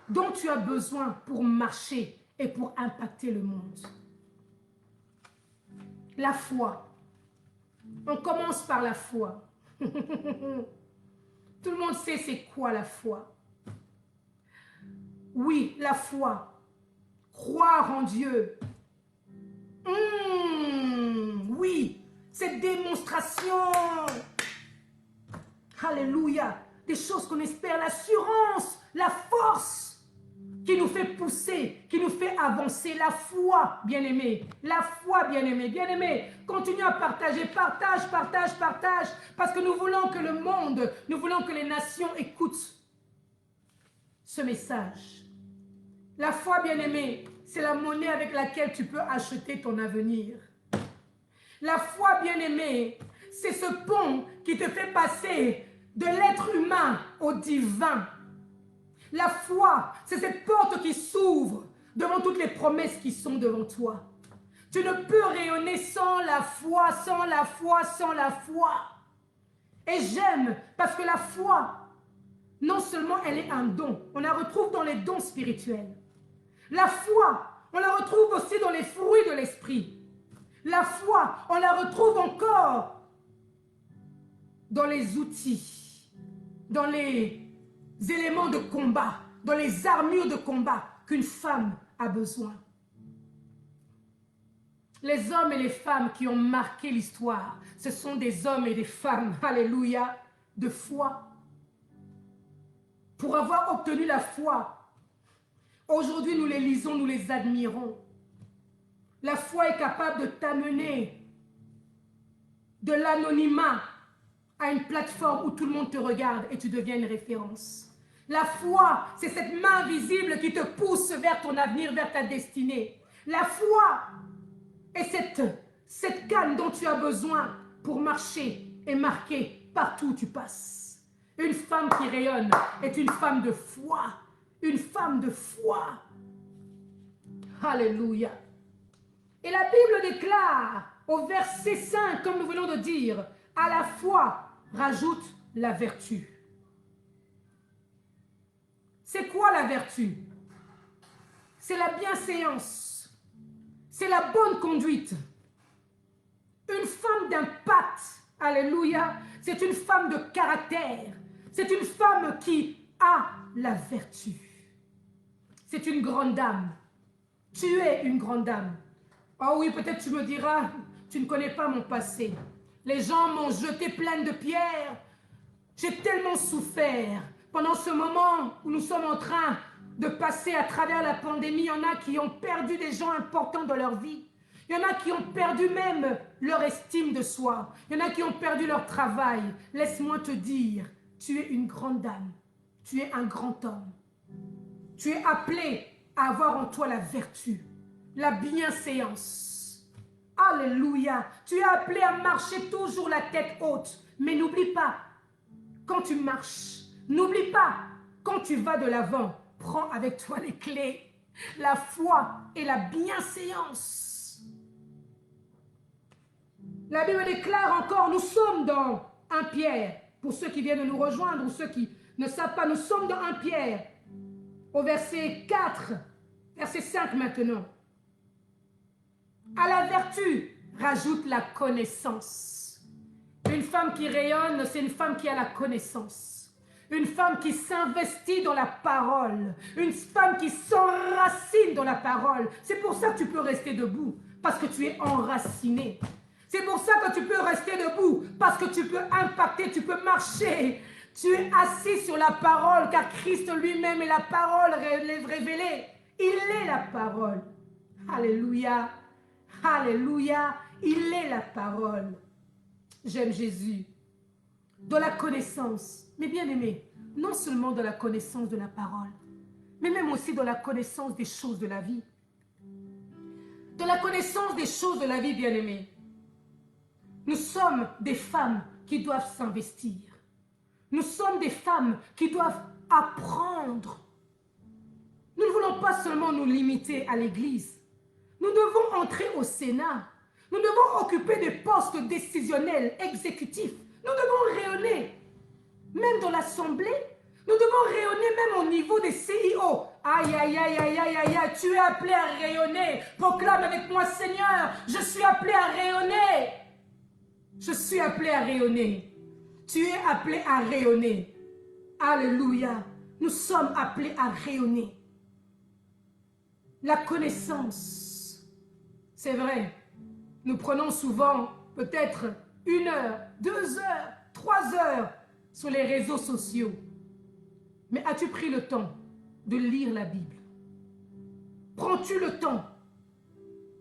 dont tu as besoin pour marcher et pour impacter le monde. La foi. On commence par la foi. Tout le monde sait c'est quoi la foi. Oui, la foi. Croire en Dieu. Oui, cette démonstration. Alléluia. des choses qu'on espère, l'assurance, la force qui nous fait pousser, qui nous fait avancer, la foi, bien-aimé, la foi, bien-aimé, bien-aimé, continue à partager, partage, parce que nous voulons que le monde, nous voulons que les nations écoutent ce message. La foi, bien-aimé, c'est la monnaie avec laquelle tu peux acheter ton avenir. La foi, bien-aimé, c'est ce pont qui te fait passer de l'être humain au divin. La foi, c'est cette porte qui s'ouvre devant toutes les promesses qui sont devant toi. Tu ne peux rayonner sans la foi, sans la foi, sans la foi. Et j'aime parce que la foi, non seulement elle est un don, on la retrouve dans les dons spirituels. La foi, on la retrouve aussi dans les fruits de l'esprit. La foi, on la retrouve encore dans les outils, dans les éléments de combat, dans les armures de combat qu'une femme a besoin. Les hommes et les femmes qui ont marqué l'histoire, ce sont des hommes et des femmes, alléluia, de foi. Pour avoir obtenu la foi, aujourd'hui nous les lisons, nous les admirons. La foi est capable de t'amener de l'anonymat à une plateforme où tout le monde te regarde et tu deviens une référence. La foi, c'est cette main visible qui te pousse vers ton avenir, vers ta destinée. La foi est cette canne dont tu as besoin pour marcher et marquer partout où tu passes. Une femme qui rayonne est une femme de foi. Une femme de foi. Alléluia. Et la Bible déclare au verset 5, comme nous venons de dire, à la foi rajoute la vertu. C'est quoi la vertu? C'est la bienséance. C'est la bonne conduite. Une femme d'impact, alléluia, c'est une femme de caractère. C'est une femme qui a la vertu. C'est une grande dame. Tu es une grande dame. Oh oui, peut-être tu me diras, tu ne connais pas mon passé. Les gens m'ont jeté plein de pierres. J'ai tellement souffert. Pendant ce moment où nous sommes en train de passer à travers la pandémie, il y en a qui ont perdu des gens importants dans leur vie. Il y en a qui ont perdu même leur estime de soi. Il y en a qui ont perdu leur travail. Laisse-moi te dire, tu es une grande dame. Tu es un grand homme. Tu es appelé à avoir en toi la vertu, la bienséance. Alléluia. Tu es appelé à marcher toujours la tête haute. Mais n'oublie pas, quand tu marches, n'oublie pas, quand tu vas de l'avant, prends avec toi les clés, la foi et la bienséance. La Bible déclare encore, nous sommes dans 1 Pierre. Pour ceux qui viennent de nous rejoindre ou ceux qui ne savent pas, nous sommes dans 1 Pierre. Au verset 4, verset 5 maintenant. À la vertu, rajoute la connaissance. Une femme qui rayonne, c'est une femme qui a la connaissance. Une femme qui s'investit dans la parole. Une femme qui s'enracine dans la parole. C'est pour ça que tu peux rester debout, parce que tu es enraciné. C'est pour ça que tu peux rester debout, parce que tu peux impacter, tu peux marcher. Tu es assis sur la parole, car Christ lui-même est la parole révélée. Il est la parole. Alléluia. Alléluia. Il est la parole. J'aime Jésus. Dans la connaissance, mais bien aimé, non seulement dans la connaissance de la parole, mais même aussi dans la connaissance des choses de la vie. Dans la connaissance des choses de la vie, bien aimé. Nous sommes des femmes qui doivent s'investir. Nous sommes des femmes qui doivent apprendre. Nous ne voulons pas seulement nous limiter à l'église. Nous devons entrer au Sénat. Nous devons occuper des postes décisionnels, exécutifs. Nous devons rayonner. Même dans l'Assemblée, nous devons rayonner même au niveau des CIO. Aïe, aïe, aïe, aïe, aïe, aïe, aïe, tu es appelé à rayonner. Proclame avec moi, Seigneur, je suis appelé à rayonner. Je suis appelé à rayonner. Tu es appelé à rayonner. Alléluia. Nous sommes appelés à rayonner. La connaissance, c'est vrai. Nous prenons souvent peut-être 1 heure, 2 heures, 3 heures sur les réseaux sociaux. Mais as-tu pris le temps de lire la Bible? Prends-tu le temps?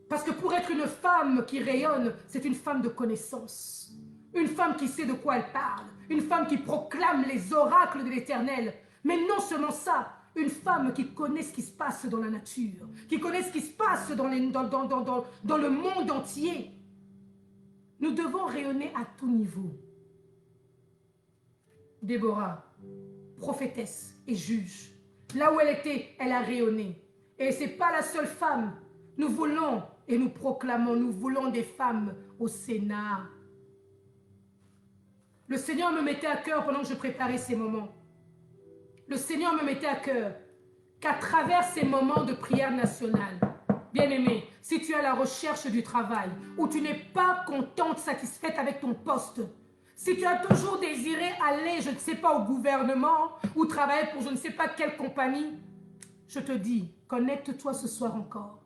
Parce que pour être une femme qui rayonne, c'est une femme de connaissance. Une femme qui sait de quoi elle parle. Une femme qui proclame les oracles de l'Éternel. Mais non seulement ça, une femme qui connaît ce qui se passe dans la nature, qui connaît ce qui se passe dans le monde entier. Nous devons rayonner à tout niveau. Déborah, prophétesse et juge, là où elle était, elle a rayonné. Et ce n'est pas la seule femme. Nous voulons et nous proclamons, nous voulons des femmes au Sénat. Le Seigneur me mettait à cœur pendant que je préparais ces moments. Le Seigneur me mettait à cœur qu'à travers ces moments de prière nationale, bien-aimé, si tu es à la recherche du travail, ou tu n'es pas contente, satisfaite avec ton poste, si tu as toujours désiré aller, je ne sais pas, au gouvernement, ou travailler pour je ne sais pas quelle compagnie, je te dis, connecte-toi ce soir encore.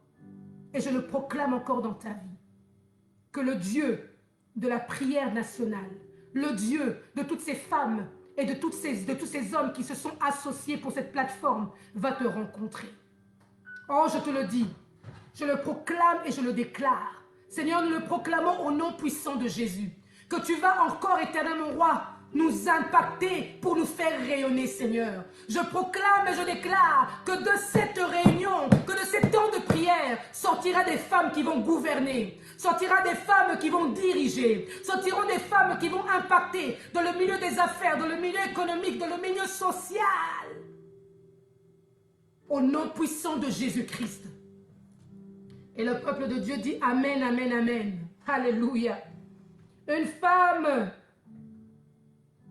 Et je le proclame encore dans ta vie. Que le Dieu de la prière nationale, le Dieu de toutes ces femmes et de tous ces hommes qui se sont associés pour cette plateforme va te rencontrer. Oh, je te le dis, je le proclame et je le déclare. Seigneur, nous le proclamons au nom puissant de Jésus. Que tu vas encore, éternel mon roi, nous impacter pour nous faire rayonner, Seigneur. Je proclame et je déclare que de cette réunion, que de ces temps de prière, sortira des femmes qui vont gouverner, sortira des femmes qui vont diriger, sortiront des femmes qui vont impacter dans le milieu des affaires, dans le milieu économique, dans le milieu social. Au nom puissant de Jésus-Christ. Et le peuple de Dieu dit Amen, Amen, Amen. Alléluia. Une femme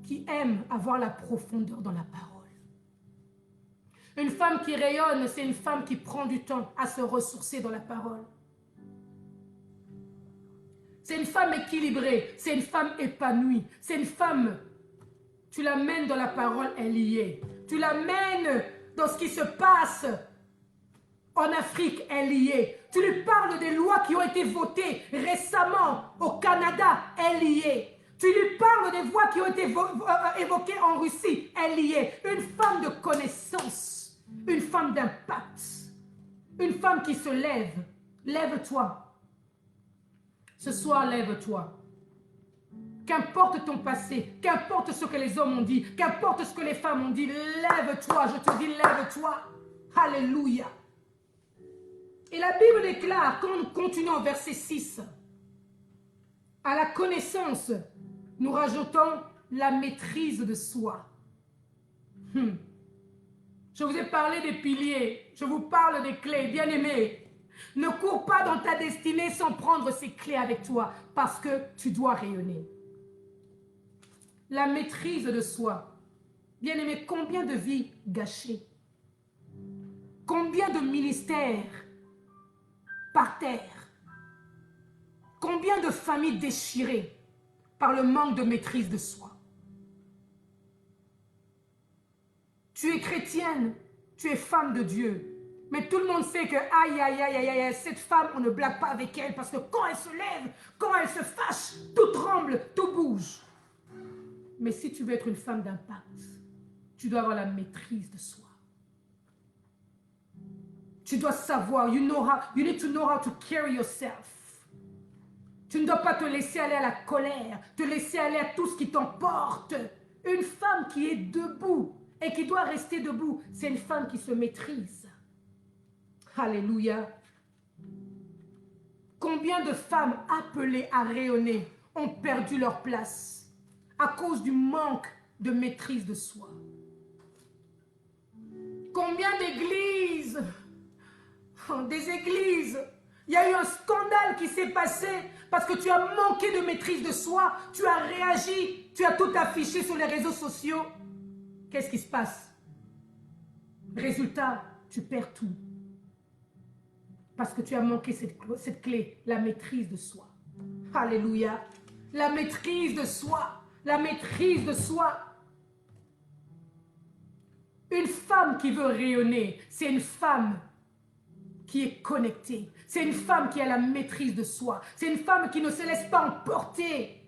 qui aime avoir la profondeur dans la parole. Une femme qui rayonne, c'est une femme qui prend du temps à se ressourcer dans la parole. C'est une femme équilibrée, c'est une femme épanouie, c'est une femme, tu l'amènes dans la parole, elle y est. Tu l'amènes dans ce qui se passe en Afrique, elle y est. Tu lui parles des lois qui ont été votées récemment au Canada, elle y est. Tu lui parles des voix qui ont été évoquées en Russie, elle y est. Une femme de connaissance, une femme d'impact, une femme qui se lève. Lève-toi. Ce soir, lève-toi. Qu'importe ton passé, qu'importe ce que les hommes ont dit, qu'importe ce que les femmes ont dit, lève-toi, je te dis lève-toi. Alléluia. Et la Bible déclare, quand nous continuons au verset 6, à la connaissance, nous rajoutons la maîtrise de soi. Je vous ai parlé des piliers, je vous parle des clés, bien-aimés. Ne cours pas dans ta destinée sans prendre ces clés avec toi, parce que tu dois rayonner. La maîtrise de soi. Bien-aimés, combien de vies gâchées? Combien de ministères par terre? Combien de familles déchirées par le manque de maîtrise de soi? Tu es chrétienne, tu es femme de Dieu, mais tout le monde sait que aïe, aïe, aïe, aïe, aïe, cette femme, on ne blague pas avec elle parce que quand elle se lève, quand elle se fâche, tout tremble, tout bouge. Mais si tu veux être une femme d'impact, tu dois avoir la maîtrise de soi. Tu dois savoir, you need to know how to carry yourself. Tu ne dois pas te laisser aller à la colère, te laisser aller à tout ce qui t'emporte. Une femme qui est debout et qui doit rester debout, c'est une femme qui se maîtrise. Alléluia. Combien de femmes appelées à rayonner ont perdu leur place à cause du manque de maîtrise de soi? Combien d'églises, des églises, il y a eu un scandale qui s'est passé parce que tu as manqué de maîtrise de soi, tu as réagi, tu as tout affiché sur les réseaux sociaux. Qu'est-ce qui se passe? Résultat, tu perds tout. Parce que tu as manqué cette clé, la maîtrise de soi. Alléluia. La maîtrise de soi. La maîtrise de soi. Une femme qui veut rayonner, c'est une femme qui est connectée. C'est une femme qui a la maîtrise de soi. C'est une femme qui ne se laisse pas emporter.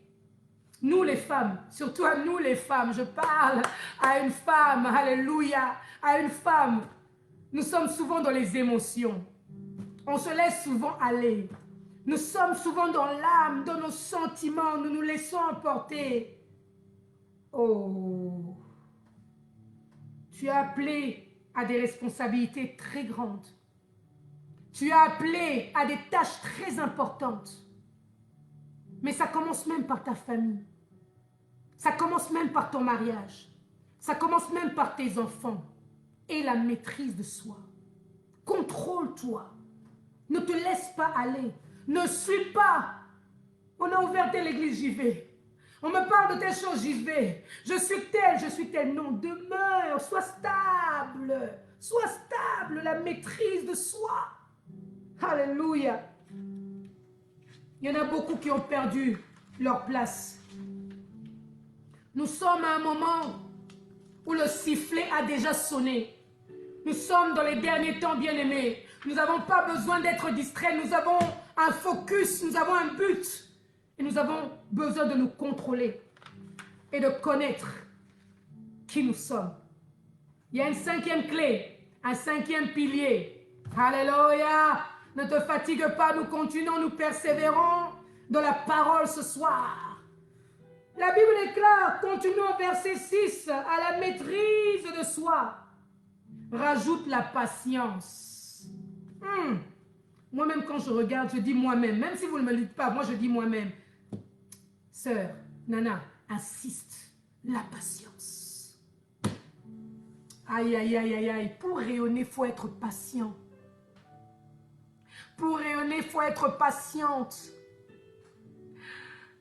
Nous les femmes, surtout à nous les femmes, je parle à une femme, alléluia, à une femme. Nous sommes souvent dans les émotions. On se laisse souvent aller. Nous sommes souvent dans l'âme, dans nos sentiments, nous nous laissons emporter. Oh, tu es appelé à des responsabilités très grandes. Tu es appelé à des tâches très importantes. Mais ça commence même par ta famille. Ça commence même par ton mariage. Ça commence même par tes enfants. Et la maîtrise de soi. Contrôle-toi. Ne te laisse pas aller. Ne suis pas. On a ouvert telle église, j'y vais. On me parle de telle chose, j'y vais. Je suis tel. Non, demeure, sois stable. Sois stable, la maîtrise de soi. Alléluia. Il y en a beaucoup qui ont perdu leur place. Nous sommes à un moment où le sifflet a déjà sonné. Nous sommes dans les derniers temps, bien-aimés. Nous n'avons pas besoin d'être distraits. Nous avons un focus, nous avons un but. Et nous avons besoin de nous contrôler et de connaître qui nous sommes. Il y a une cinquième clé, un cinquième pilier. Alléluia. Ne te fatigue pas, nous continuons, nous persévérons dans la parole ce soir. La Bible est claire, continuons au verset 6, à la maîtrise de soi. Rajoute la patience. Moi-même, quand je regarde, je dis moi-même. Même si vous ne me le dites pas, moi je dis moi-même. Sœur, Nana, insiste. La patience. Aïe, aïe, aïe, aïe, aïe. Pour rayonner, il faut être patient. Pour rayonner, il faut être patiente.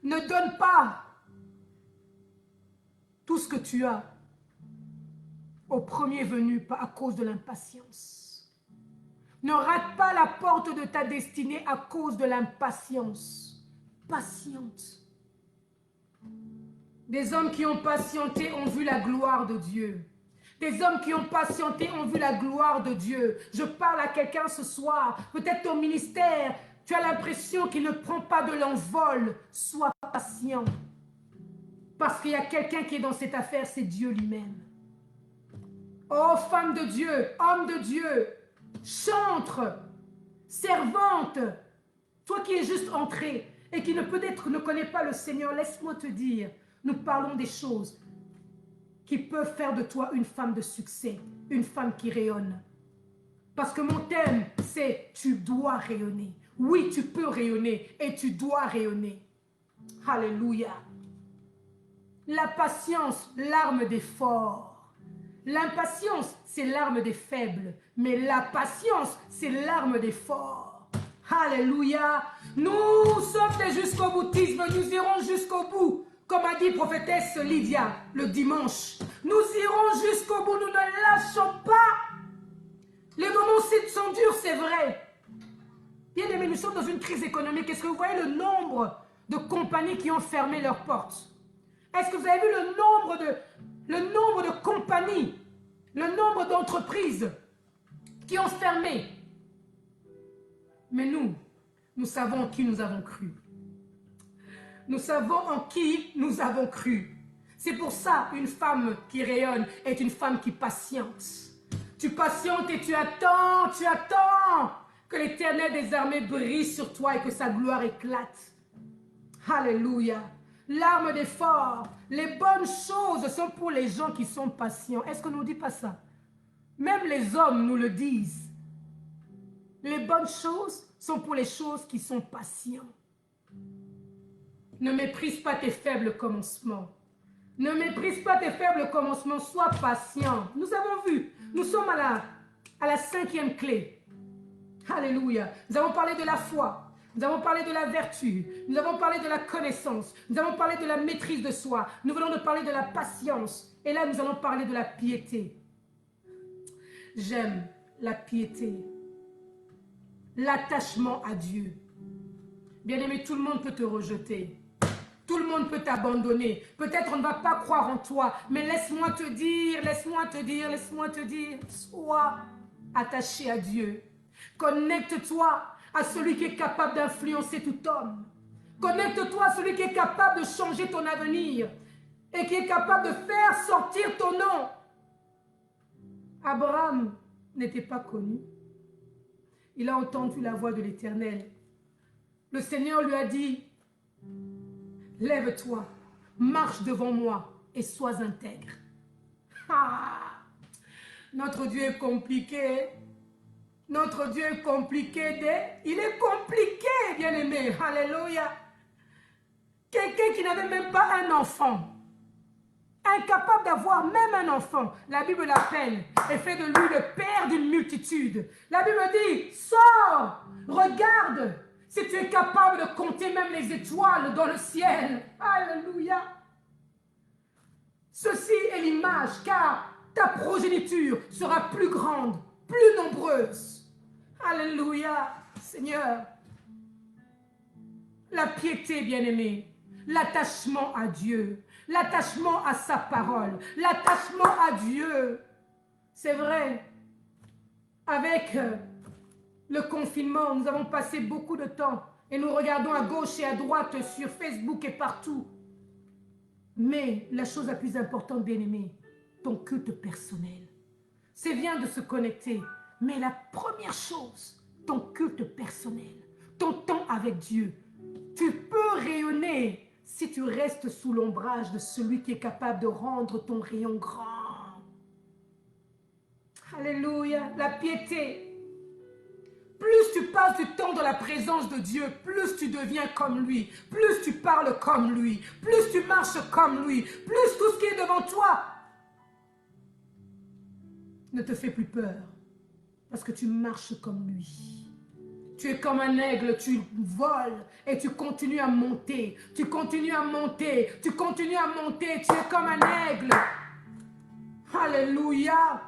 Ne donne pas tout ce que tu as au premier venu à cause de l'impatience. Ne rate pas la porte de ta destinée à cause de l'impatience. Patiente. Des hommes qui ont patienté ont vu la gloire de Dieu. Des hommes qui ont patienté ont vu la gloire de Dieu. Je parle à quelqu'un ce soir. Peut-être ton ministère, tu as l'impression qu'il ne prend pas de l'envol. Sois patient. Parce qu'il y a quelqu'un qui est dans cette affaire, c'est Dieu lui-même. Oh, femme de Dieu, homme de Dieu, chantre, servante, toi qui es juste entré et qui peut-être ne connais pas le Seigneur, laisse-moi te dire, nous parlons des choses qui peuvent faire de toi une femme de succès, une femme qui rayonne. Parce que mon thème, c'est tu dois rayonner. Oui, tu peux rayonner et tu dois rayonner. Alléluia. La patience, l'arme des forts. L'impatience, c'est l'arme des faibles. Mais la patience, c'est l'arme des forts. Alléluia. Nous sommes des jusqu'au boutisme. Nous irons jusqu'au bout. Comme a dit prophétesse Lydia le dimanche. Nous irons jusqu'au bout. Nous ne lâchons pas. Les moments sont durs, c'est vrai. Bien aimés, nous sommes dans une crise économique. Est-ce que vous voyez le nombre de compagnies qui ont fermé leurs portes? Est-ce que vous avez vu le nombre de compagnies, le nombre d'entreprises qui ont fermé? Mais nous savons en qui nous avons cru. Nous savons en qui nous avons cru. C'est pour ça une femme qui rayonne est une femme qui patiente. Tu patientes et tu attends que l'Éternel des armées brille sur toi et que sa gloire éclate. Alléluia. L'arme des forts, les bonnes choses sont pour les gens qui sont patients. Est-ce qu'on ne nous dit pas ça? Même les hommes nous le disent. Les bonnes choses sont pour les choses qui sont patients. Ne méprise pas tes faibles commencements. Ne méprise pas tes faibles commencements, sois patient. Nous avons vu, nous sommes à la cinquième clé. Alléluia. Nous avons parlé de la foi. Nous avons parlé de la vertu, nous avons parlé de la connaissance, nous avons parlé de la maîtrise de soi, nous venons de parler de la patience, et là nous allons parler de la piété. J'aime la piété, l'attachement à Dieu. Bien-aimé, tout le monde peut te rejeter, tout le monde peut t'abandonner, peut-être on ne va pas croire en toi, mais laisse-moi te dire, sois attaché à Dieu, connecte-toi à celui qui est capable d'influencer tout homme. Connecte-toi à celui celui qui est capable de changer ton avenir et qui est capable de faire sortir ton nom. Abraham n'était pas connu. Il a entendu la voix de l'Éternel. Le Seigneur lui a dit, lève-toi, marche devant moi et sois intègre. Ah, notre Dieu est compliqué. Notre Dieu est compliqué. Il est compliqué, bien-aimé. Alléluia. Quelqu'un qui n'avait même pas un enfant. Incapable d'avoir même un enfant. La Bible l'appelle et fait de lui le père d'une multitude. La Bible dit, sors, regarde, si tu es capable de compter même les étoiles dans le ciel. Alléluia. Ceci est l'image, car ta progéniture sera plus grande, plus nombreuse. Alléluia, Seigneur. La piété, bien-aimée, l'attachement à Dieu, l'attachement à sa parole, l'attachement à Dieu. C'est vrai, avec le confinement, nous avons passé beaucoup de temps et nous regardons à gauche et à droite sur Facebook et partout. Mais la chose la plus importante, bien-aimé, ton culte personnel. C'est bien de se connecter, mais la première chose, ton culte personnel, ton temps avec Dieu. Tu peux rayonner si tu restes sous l'ombrage de celui qui est capable de rendre ton rayon grand. Alléluia, la piété. Plus tu passes du temps dans la présence de Dieu, plus tu deviens comme lui, plus tu parles comme lui, plus tu marches comme lui, plus tout ce qui est devant toi ne te fait plus peur, parce que tu marches comme lui. Tu es comme un aigle, tu voles et tu continues à monter, tu continues à monter, tu continues à monter, tu es comme un aigle. Alléluia.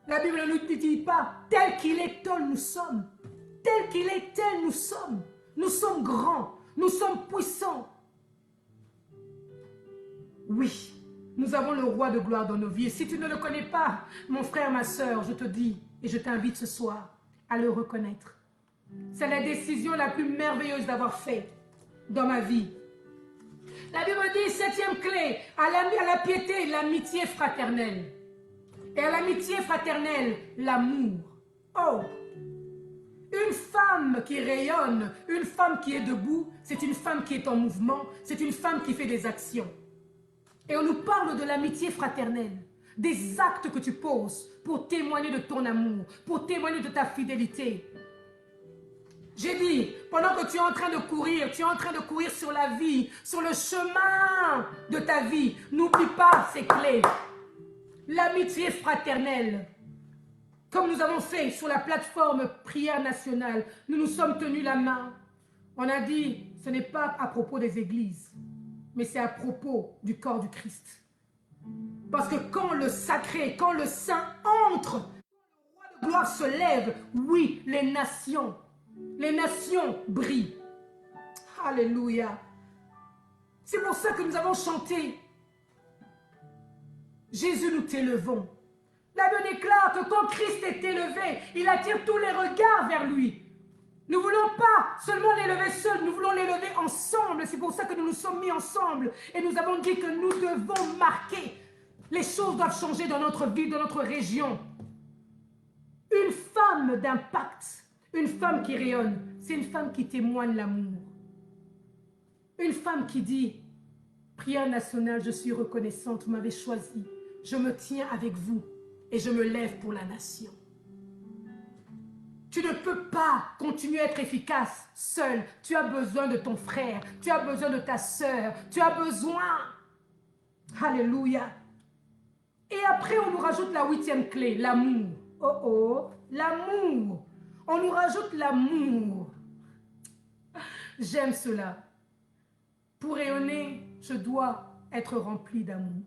La Bible ne nous dit pas, tel qu'il est, tel nous sommes. Tel qu'il est, tel nous sommes. Nous sommes grands, nous sommes puissants. Oui, nous avons le roi de gloire dans nos vies. Et si tu ne le connais pas, mon frère, ma soeur, je te dis et je t'invite ce soir à le reconnaître. C'est la décision la plus merveilleuse d'avoir fait dans ma vie. La Bible dit, septième clé, à la piété, l'amitié fraternelle. Et à l'amitié fraternelle, l'amour. Oh! Une femme qui rayonne, une femme qui est debout, c'est une femme qui est en mouvement, c'est une femme qui fait des actions. Et on nous parle de l'amitié fraternelle, des actes que tu poses pour témoigner de ton amour, pour témoigner de ta fidélité. J'ai dit, pendant que tu es en train de courir, tu es en train de courir sur la vie, sur le chemin de ta vie, n'oublie pas ces clés. L'amitié fraternelle. Comme nous avons fait sur la plateforme Prière Nationale, nous nous sommes tenus la main. On a dit, ce n'est pas à propos des églises, mais c'est à propos du corps du Christ. Parce que quand le sacré, quand le saint entre, quand le roi de gloire se lève, oui, les nations brillent. Alléluia. C'est pour ça que nous avons chanté. Jésus, nous t'élevons. La Bible déclare que quand Christ est élevé, il attire tous les regards vers lui. Nous ne voulons pas seulement l'élever seul, nous voulons l'élever ensemble. C'est pour ça que nous nous sommes mis ensemble. Et nous avons dit que nous devons marquer. Les choses doivent changer dans notre vie, dans notre région. Une femme d'impact, une femme qui rayonne, c'est une femme qui témoigne l'amour. Une femme qui dit, Prière nationale, je suis reconnaissante, vous m'avez choisi. Je me tiens avec vous et je me lève pour la nation. Tu ne peux pas continuer à être efficace seul. Tu as besoin de ton frère, tu as besoin de ta sœur, tu as besoin. Alléluia. Et après, on nous rajoute la 8e clé, l'amour. Oh oh, l'amour. On nous rajoute l'amour. J'aime cela. Pour rayonner, je dois être rempli d'amour.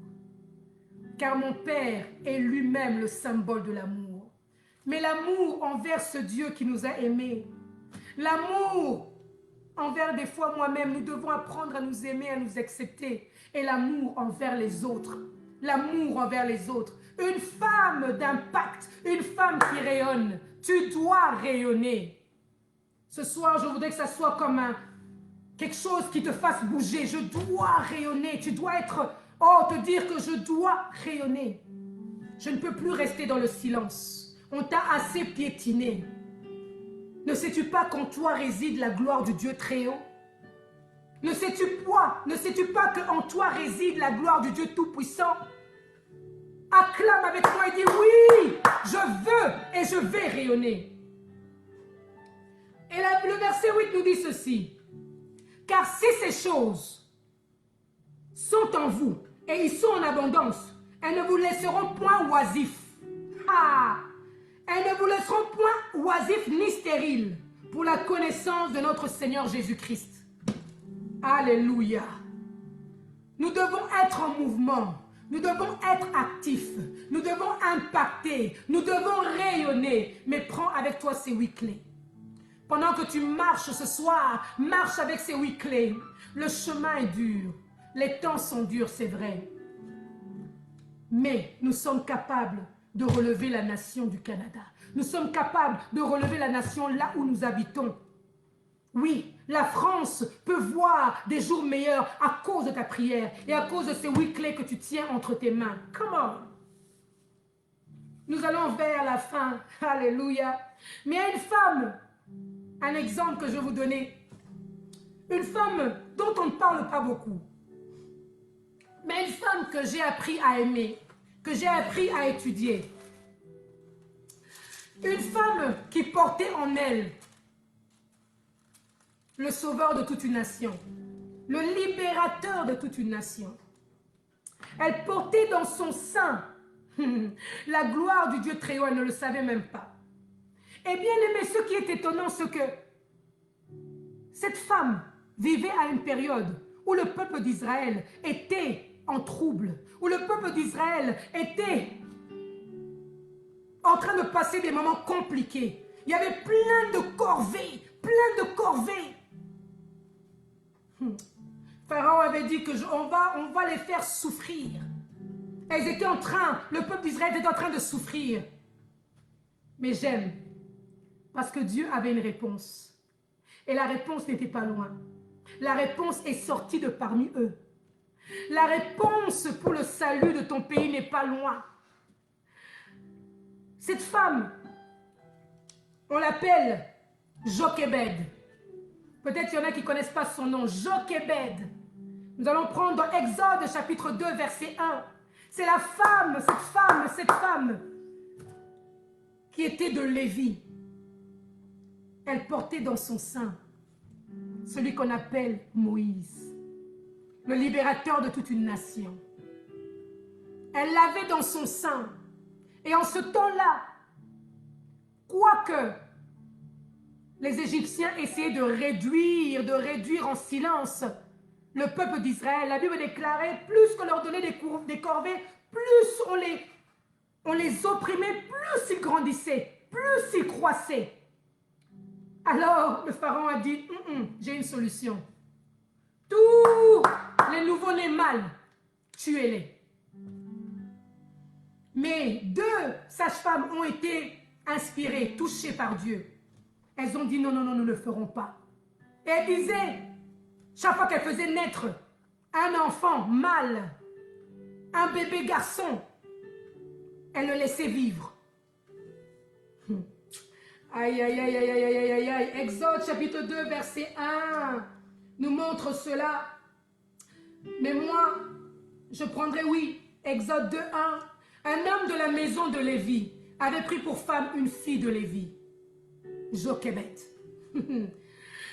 Car mon Père est lui-même le symbole de l'amour. Mais l'amour envers ce Dieu qui nous a aimés. L'amour envers des fois moi-même. Nous devons apprendre à nous aimer, à nous accepter. Et l'amour envers les autres. L'amour envers les autres. Une femme d'impact, une femme qui rayonne. Tu dois rayonner. Ce soir, je voudrais que ça soit comme quelque chose qui te fasse bouger. Je dois rayonner. Tu dois être, oh, te dire que je dois rayonner. Je ne peux plus rester dans le silence. On t'a assez piétiné. Ne sais-tu pas qu'en toi réside la gloire du Dieu très haut? Ne sais-tu pas qu'en toi réside la gloire du Dieu tout-puissant? Acclame avec moi et dis oui, je veux et je vais rayonner. Et le verset 8 nous dit ceci. Car si ces choses sont en vous et ils sont en abondance, elles ne vous laisseront point oisifs. Ah! Elles ne vous laisseront point oisifs ni stériles pour la connaissance de notre Seigneur Jésus-Christ. Alléluia. Nous devons être en mouvement. Nous devons être actifs. Nous devons impacter. Nous devons rayonner. Mais prends avec toi ces 8 clés. Pendant que tu marches ce soir, marche avec ces 8 clés. Le chemin est dur. Les temps sont durs, c'est vrai. Mais nous sommes capables de relever la nation du Canada. Nous sommes capables de relever la nation là où nous habitons. Oui, la France peut voir des jours meilleurs à cause de ta prière et à cause de ces 8 clés que tu tiens entre tes mains. Come on! Nous allons vers la fin. Alléluia. Mais il y a une femme, un exemple que je vais vous donner. Une femme dont on ne parle pas beaucoup. Mais une femme que j'ai appris à aimer, que j'ai appris à étudier. Une femme qui portait en elle le sauveur de toute une nation, le libérateur de toute une nation. Elle portait dans son sein la gloire du Dieu très haut, elle ne le savait même pas. Et bien aimé, ce qui est étonnant, c'est que cette femme vivait à une période où le peuple d'Israël était en trouble, où le peuple d'Israël était en train de passer des moments compliqués. Il y avait plein de corvées, plein de corvées. Pharaon avait dit que on va les faire souffrir. Elles étaient en train, le peuple d'Israël était en train de souffrir. Mais j'aime, parce que Dieu avait une réponse. Et la réponse n'était pas loin. La réponse est sortie de parmi eux. La réponse pour le salut de ton pays n'est pas loin. Cette femme, on l'appelle Jochebed. Peut-être qu'il y en a qui ne connaissent pas son nom. Jochebed. Nous allons prendre dans Exode chapitre 2 verset 1. C'est la femme, cette femme qui était de Lévi. Elle portait dans son sein celui qu'on appelle Moïse, le libérateur de toute une nation. Elle l'avait dans son sein. Et en ce temps-là, quoique les Égyptiens essayaient de réduire en silence le peuple d'Israël, la Bible déclarait, plus qu'on leur donnait des corvées, plus on les opprimait, plus ils grandissaient, plus ils croissaient. Alors le Pharaon a dit, j'ai une solution. Tous les nouveaux-nés mâles, tuez-les. Mais 2 sages-femmes ont été inspirées, touchées par Dieu. Elles ont dit non, nous ne le ferons pas. Et elles disaient, chaque fois qu'elles faisaient naître un enfant mâle, un bébé garçon, elles le laissaient vivre. Aïe, aïe, aïe, aïe, aïe, aïe, aïe, aïe. Exode chapitre 2, verset 1 nous montre cela. Mais moi, je prendrai, oui, Exode 2, 1. Un homme de la maison de Lévi avait pris pour femme une fille de Lévi, Jochebed.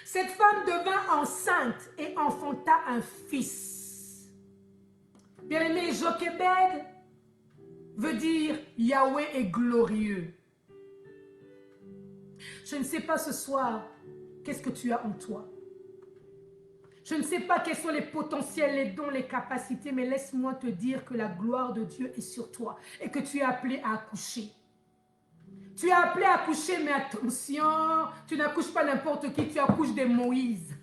Cette femme devint enceinte et enfanta un fils. Bien-aimé, Jochebed veut dire Yahweh est glorieux. Je ne sais pas ce soir, qu'est-ce que tu as en toi. Je ne sais pas quels sont les potentiels, les dons, les capacités, mais laisse-moi te dire que la gloire de Dieu est sur toi et que tu es appelé à accoucher. Tu es appelé à accoucher, mais attention, tu n'accouches pas n'importe qui, tu accouches des Moïse.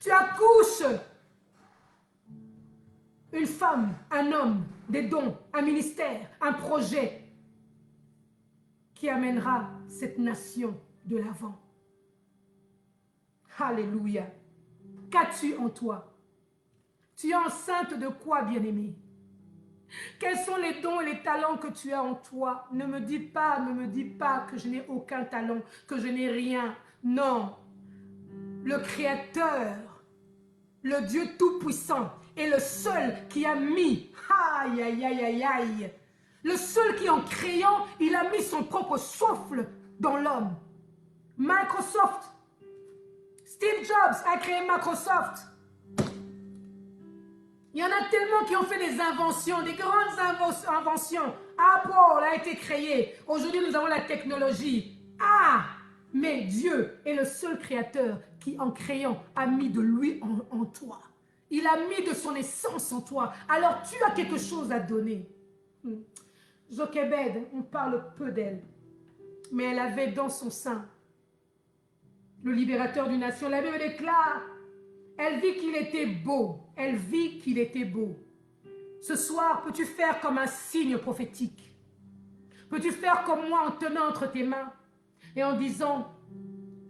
Tu accouches une femme, un homme, des dons, un ministère, un projet qui amènera cette nation de l'avant. Alléluia. Qu'as-tu en toi? Tu es enceinte de quoi, bien-aimé? Quels sont les dons et les talents que tu as en toi? Ne me dis pas que je n'ai aucun talent, que je n'ai rien. Non. Le Créateur, le Dieu Tout-Puissant est le seul qui a mis, aïe, aïe, aïe, aïe, aïe, le seul qui en créant, il a mis son propre souffle dans l'homme. Microsoft, Steve Jobs a créé Microsoft. Il y en a tellement qui ont fait des inventions, des grandes inventions. Apple a été créé. Aujourd'hui, nous avons la technologie. Ah! Mais Dieu est le seul créateur qui, en créant, a mis de lui en toi. Il a mis de son essence en toi. Alors, tu as quelque chose à donner. Jochebed, on parle peu d'elle. Mais elle avait dans son sein le libérateur d'une nation. La Bible déclare, elle vit qu'il était beau. Elle vit qu'il était beau. Ce soir, peux-tu faire comme un signe prophétique? Peux-tu faire comme moi en tenant entre tes mains et en disant,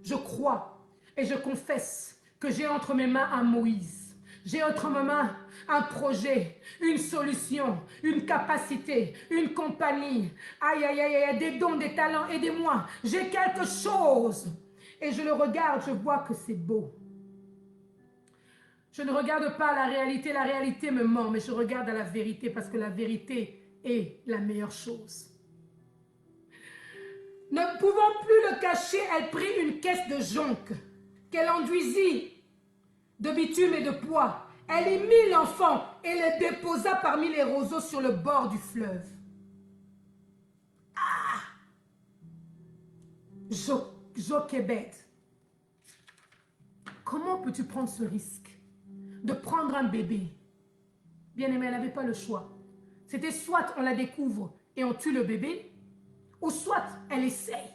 je crois et je confesse que j'ai entre mes mains un Moïse. J'ai entre mes mains un projet, une solution, une capacité, une compagnie. Aïe, aïe, aïe, aïe, des dons, des talents, aidez-moi. J'ai quelque chose. Et je le regarde, je vois que c'est beau. Je ne regarde pas la réalité me ment, mais je regarde à la vérité parce que la vérité est la meilleure chose. Ne pouvant plus le cacher, elle prit une caisse de jonc qu'elle enduisit de bitume et de pois. Elle y mit l'enfant et le déposa parmi les roseaux sur le bord du fleuve. Ah! Jochebed, comment peux-tu prendre ce risque de prendre un bébé? Bien-aimé, elle n'avait pas le choix. C'était soit on la découvre et on tue le bébé, ou soit elle essaye.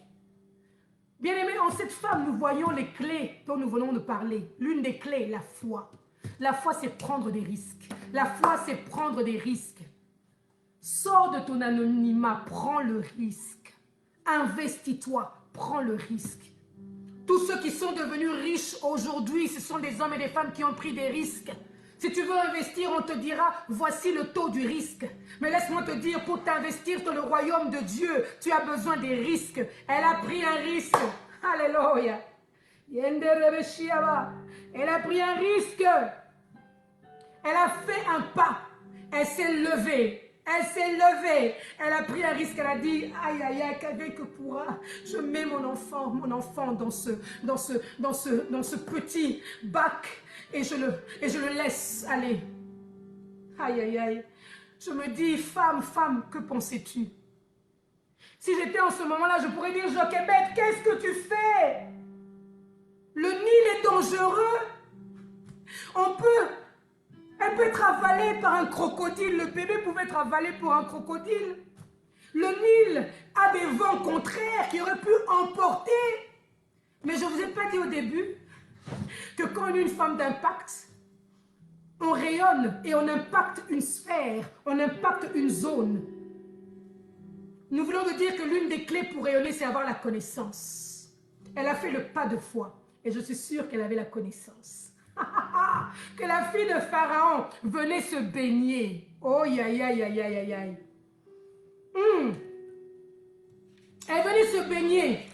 Bien-aimé, en cette femme, nous voyons les clés dont nous venons de parler. L'une des clés, la foi. La foi, c'est prendre des risques. La foi, c'est prendre des risques. Sors de ton anonymat, prends le risque. Investis-toi, prends le risque. Tous ceux qui sont devenus riches aujourd'hui, ce sont des hommes et des femmes qui ont pris des risques. Si tu veux investir, on te dira, voici le taux du risque. Mais laisse-moi te dire, pour t'investir dans le royaume de Dieu, tu as besoin des risques. Elle a pris un risque. Alléluia. Elle a pris un risque. Elle a fait un pas. Elle s'est levée. Elle s'est levée. Elle a pris un risque. Elle a dit, aïe, aïe, aïe, quelqu'un que pourra. Je mets mon enfant dans ce petit bac. Et je le laisse aller. Aïe, aïe, aïe. Je me dis, femme, que pensais-tu? Si j'étais en ce moment-là, je pourrais dire, Jochebed, qu'est-ce que tu fais? Le Nil est dangereux. Elle peut être avalée par un crocodile. Le bébé pouvait être avalé par un crocodile. Le Nil a des vents contraires qui auraient pu emporter. Mais je ne vous ai pas dit au début que quand on est une femme d'impact, on rayonne et on impacte une sphère, on impacte une zone. Nous voulons dire que l'une des clés pour rayonner, c'est avoir la connaissance. Elle a fait le pas de foi et je suis sûre qu'elle avait la connaissance. Que la fille de Pharaon venait se baigner. Oh, aïe, aïe, aïe, aïe, aïe, aïe. Elle venait se baigner.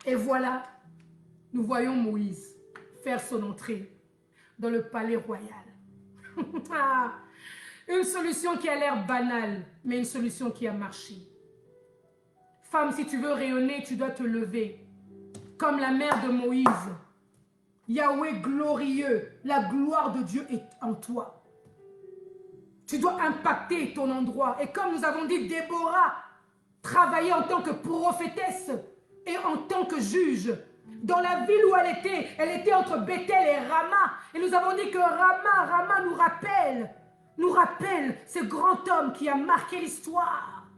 Et voilà, nous voyons Moïse faire son entrée dans le palais royal. Une solution qui a l'air banale, mais une solution qui a marché. Femme, si tu veux rayonner, tu dois te lever. Comme la mère de Moïse. Yahweh glorieux, la gloire de Dieu est en toi. Tu dois impacter ton endroit. Et comme nous avons dit, Déborah travaillait en tant que prophétesse et en tant que juge. Dans la ville où elle était entre Bethel et Rama. Et nous avons dit que Rama nous rappelle ce grand homme qui a marqué l'histoire.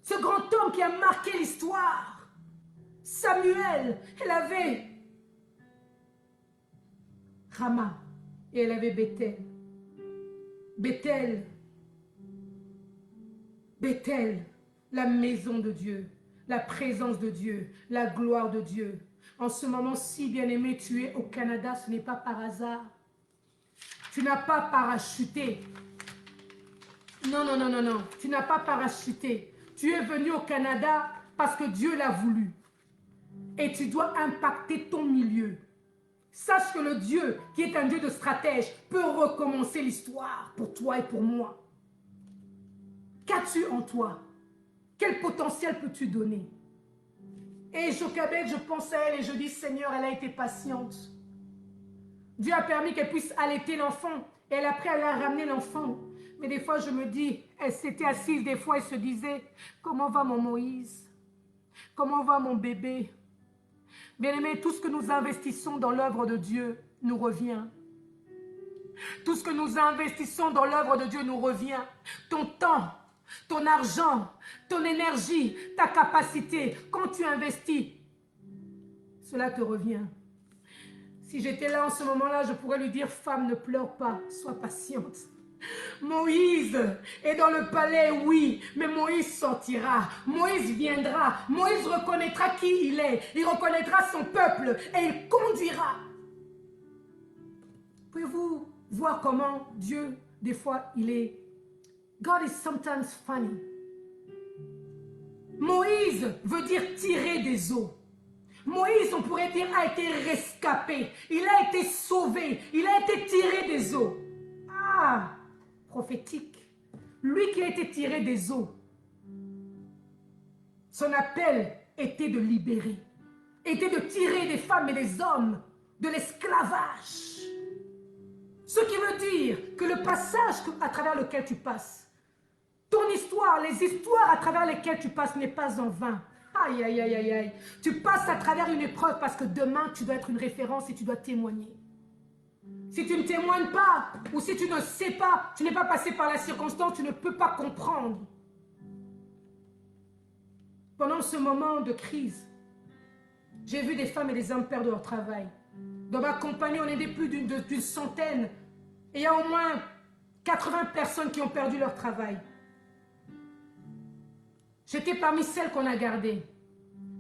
Ce grand homme qui a marqué l'histoire. Samuel, elle avait Rama et elle avait Bethel. Bethel, la maison de Dieu, la présence de Dieu, la gloire de Dieu. En ce moment-ci, bien-aimé, tu es au Canada, ce n'est pas par hasard. Tu n'as pas parachuté. Non, non, non, non, non. Tu n'as pas parachuté. Tu es venu au Canada parce que Dieu l'a voulu. Et tu dois impacter ton milieu. Sache que le Dieu, qui est un Dieu de stratège, peut recommencer l'histoire pour toi et pour moi. Qu'as-tu en toi? Quel potentiel peux-tu donner? Et Jochebed, je pense à elle et je dis, Seigneur, elle a été patiente. Dieu a permis qu'elle puisse allaiter l'enfant. Et après, elle a ramené l'enfant. Mais des fois, je me dis, elle s'était assise, des fois, elle se disait, comment va mon Moïse? Comment va mon bébé? Bien-aimé, tout ce que nous investissons dans l'œuvre de Dieu nous revient. Tout ce que nous investissons dans l'œuvre de Dieu nous revient. Ton temps, ton argent, ton énergie, ta capacité, quand tu investis, cela te revient. Si j'étais là en ce moment-là, je pourrais lui dire, femme, ne pleure pas, sois patiente. Moïse est dans le palais, oui, mais Moïse sortira, Moïse viendra, Moïse reconnaîtra qui il est, il reconnaîtra son peuple et il conduira. Pouvez-vous voir comment Dieu, des fois, il est... God is sometimes funny. Moïse veut dire tirer des eaux. Moïse, on pourrait dire, a été rescapé. Il a été sauvé. Il a été tiré des eaux. Ah, prophétique. Lui qui a été tiré des eaux, son appel était de libérer, était de tirer des femmes et des hommes de l'esclavage. Ce qui veut dire que le passage à travers lequel tu passes, ton histoire, les histoires à travers lesquelles tu passes n'est pas en vain. Aïe, aïe, aïe, aïe, aïe. Tu passes à travers une épreuve parce que demain, tu dois être une référence et tu dois témoigner. Si tu ne témoignes pas, ou si tu ne sais pas, tu n'es pas passé par la circonstance, tu ne peux pas comprendre. Pendant ce moment de crise, j'ai vu des femmes et des hommes perdre leur travail. Dans ma compagnie, on était plus d'une centaine. Et il y a au moins 80 personnes qui ont perdu leur travail. J'étais parmi celles qu'on a gardées.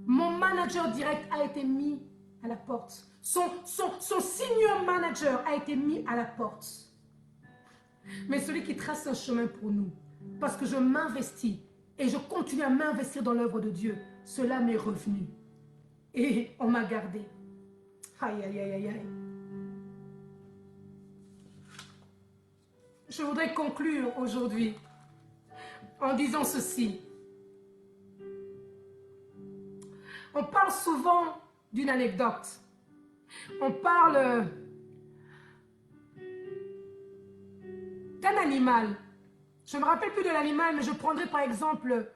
Mon manager direct a été mis à la porte. Son senior manager a été mis à la porte. Mais celui qui trace un chemin pour nous, parce que je m'investis et je continue à m'investir dans l'œuvre de Dieu, cela m'est revenu. Et on m'a gardé. Aïe, aïe, aïe, aïe, aïe. Je voudrais conclure aujourd'hui en disant ceci. On parle souvent d'une anecdote. On parle d'un animal. Je ne me rappelle plus de l'animal, mais je prendrai par exemple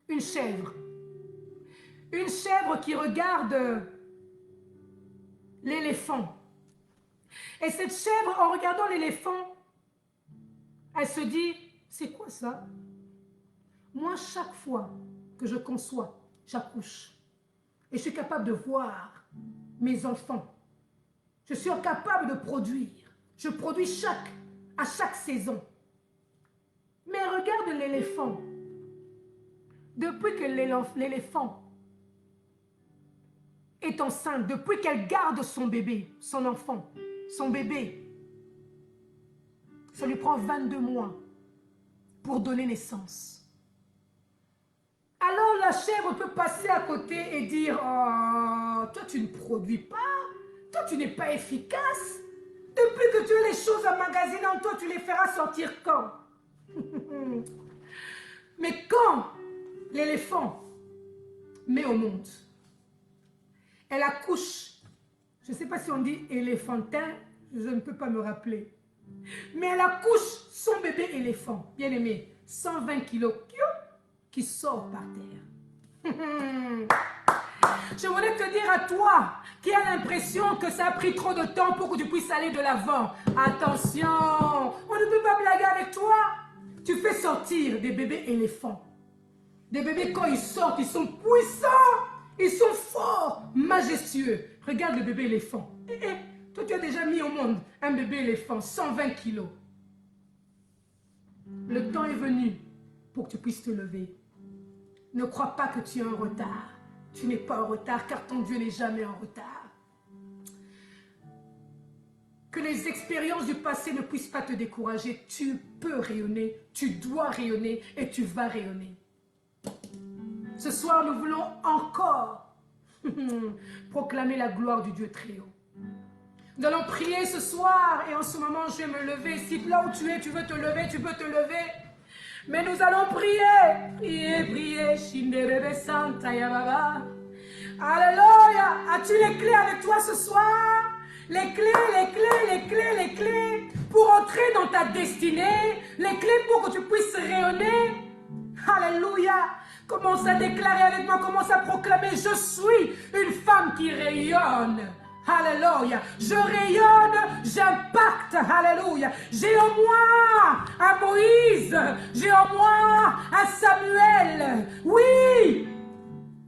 une chèvre. Une chèvre qui regarde l'éléphant. Et cette chèvre, en regardant l'éléphant, elle se dit, c'est quoi ça? Moi, chaque fois que je conçois, j'accouche. Et je suis capable de voir mes enfants. Je suis capable de produire. Je produis à chaque saison. Mais regarde l'éléphant. Depuis que l'éléphant est enceinte, depuis qu'elle garde son bébé, son enfant, son bébé, ça lui prend 22 mois pour donner naissance. Alors la chèvre peut passer à côté et dire, oh, toi tu ne produis pas, toi tu n'es pas efficace. Depuis que tu as les choses emmagasinées en toi, tu les feras sortir quand? Mais quand l'éléphant met au monde, elle accouche, je ne sais pas si on dit éléphantin, je ne peux pas me rappeler, mais elle accouche son bébé éléphant, bien aimé, 120 kilos, qui sort par terre. Je voulais te dire à toi qui as l'impression que ça a pris trop de temps pour que tu puisses aller de l'avant. Attention, on ne peut pas blaguer avec toi. Tu fais sortir des bébés éléphants. Des bébés, quand ils sortent, ils sont puissants, ils sont forts, majestueux. Regarde le bébé éléphant. Toi, tu as déjà mis au monde un bébé éléphant, 120 kilos. Le temps est venu pour que tu puisses te lever. Ne crois pas que tu es en retard. Tu n'es pas en retard car ton Dieu n'est jamais en retard. Que les expériences du passé ne puissent pas te décourager. Tu peux rayonner, tu dois rayonner et tu vas rayonner. Ce soir, nous voulons encore proclamer la gloire du Dieu très haut. Nous allons prier ce soir et en ce moment, je vais me lever. Si là où tu es, tu veux te lever, tu peux te lever. Mais nous allons prier, prier, prier. Shinderebe Santa Yababa. Alléluia. As-tu les clés avec toi ce soir? Les clés, les clés, les clés, les clés pour entrer dans ta destinée. Les clés pour que tu puisses rayonner. Alléluia. Commence à déclarer avec moi, commence à proclamer. Je suis une femme qui rayonne. Alléluia. Je rayonne, j'impacte. Alléluia. J'ai en moi un Moïse. J'ai en moi un Samuel. Oui.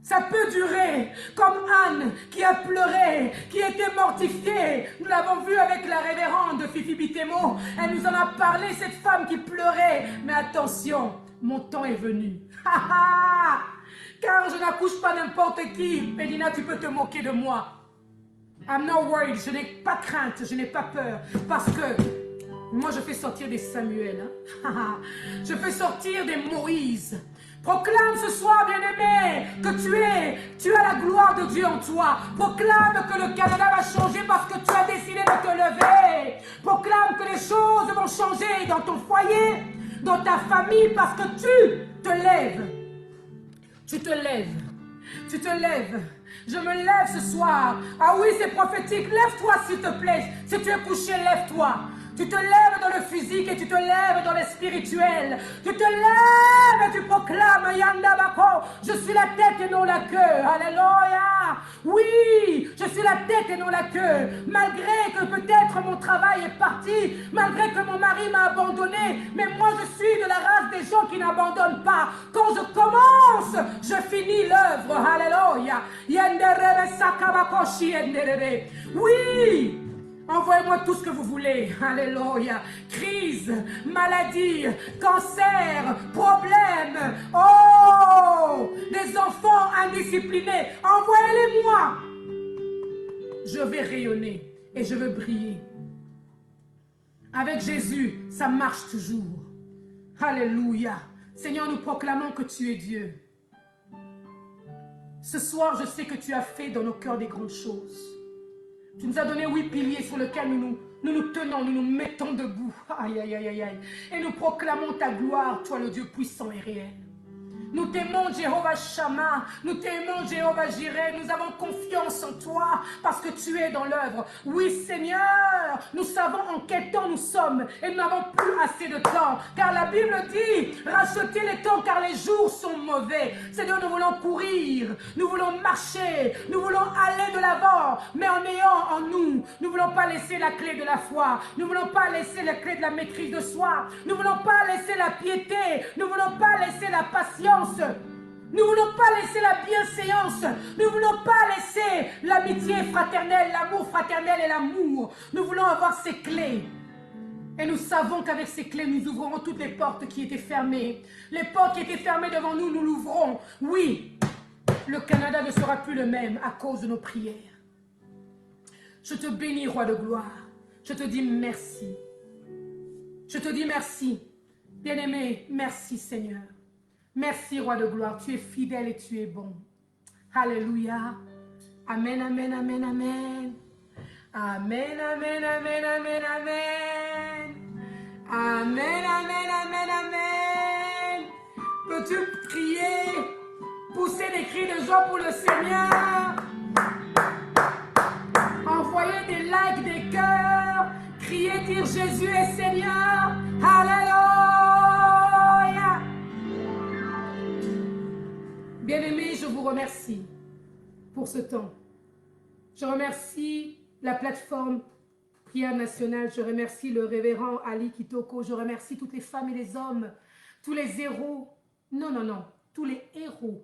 Ça peut durer, comme Anne qui a pleuré, qui était mortifiée. Nous l'avons vu avec la révérende Fifi Bitemo. Elle nous en a parlé, cette femme qui pleurait. Mais attention, mon temps est venu. Car je n'accouche pas n'importe qui. Pédina, tu peux te moquer de moi. I'm not worried, je n'ai pas crainte, je n'ai pas peur. Parce que moi, je fais sortir des Samuel. Je fais sortir des Moïse. Proclame ce soir, bien-aimé, que tu as la gloire de Dieu en toi. Proclame que le Canada va changer parce que tu as décidé de te lever. Proclame que les choses vont changer dans ton foyer, dans ta famille, parce que tu te lèves. Tu te lèves. Tu te lèves. Je me lève ce soir. Ah oui, c'est prophétique. Lève-toi, s'il te plaît. Si tu es couché, lève-toi. Tu te lèves dans le physique et tu te lèves dans le spirituel. Tu te lèves et tu proclames Yandabako. Je suis la tête et non la queue. Alléluia. Oui, je suis la tête et non la queue. Malgré que peut-être mon travail est parti, malgré que mon mari m'a abandonné, mais moi je suis de la race des gens qui n'abandonnent pas. Quand je commence, je finis l'œuvre. Alléluia. Yanderebe sakabako shienderebe. Oui. Envoyez-moi tout ce que vous voulez. Alléluia. Crise, maladie, cancer, problème. Oh, des enfants indisciplinés. Envoyez-les-moi. Je vais rayonner et je veux briller. Avec Jésus, ça marche toujours. Alléluia. Seigneur, nous proclamons que tu es Dieu. Ce soir, je sais que tu as fait dans nos cœurs des grandes choses. Tu nous as donné 8 piliers sur lesquels nous tenons, nous nous mettons debout. Aïe, aïe, aïe, aïe, aïe. Et nous proclamons ta gloire, toi le Dieu puissant et réel. Nous t'aimons, Jéhovah Shammah. Nous t'aimons, Jéhovah Jireh. Nous avons confiance en toi parce que tu es dans l'œuvre. Oui, Seigneur, nous savons en quel temps nous sommes et nous n'avons plus assez de temps. Car la Bible dit, rachetez les temps car les jours sont mauvais. Seigneur, nous voulons courir, nous voulons marcher, nous voulons aller de l'avant, mais en ayant en nous, nous ne voulons pas laisser la clé de la foi. Nous ne voulons pas laisser la clé de la maîtrise de soi. Nous ne voulons pas laisser la piété. Nous ne voulons pas laisser la patience. Nous ne voulons pas laisser la bienséance. Nous ne voulons pas laisser l'amitié fraternelle, l'amour fraternel et l'amour. Nous voulons avoir ces clés. Et nous savons qu'avec ces clés, nous ouvrons toutes les portes qui étaient fermées. Les portes qui étaient fermées devant nous, nous l'ouvrons. Oui, le Canada ne sera plus le même à cause de nos prières. Je te bénis, roi de gloire. Je te dis merci. Je te dis merci. Bien-aimé, merci Seigneur. Merci, roi de gloire, tu es fidèle et tu es bon. Alléluia. Amen, amen, amen, amen. Amen, amen, amen, amen, amen. Amen, amen, amen, amen. Peux-tu crier, pousser des cris de joie pour le Seigneur? Envoyer des likes, des cœurs, crier, dire Jésus est Seigneur. Alléluia. Bien-aimés, je vous remercie pour ce temps. Je remercie la plateforme Prière Nationale. Je remercie le révérend Ali Kitoko. Je remercie toutes les femmes et les hommes, tous les héros. Non, non, non. Tous les héros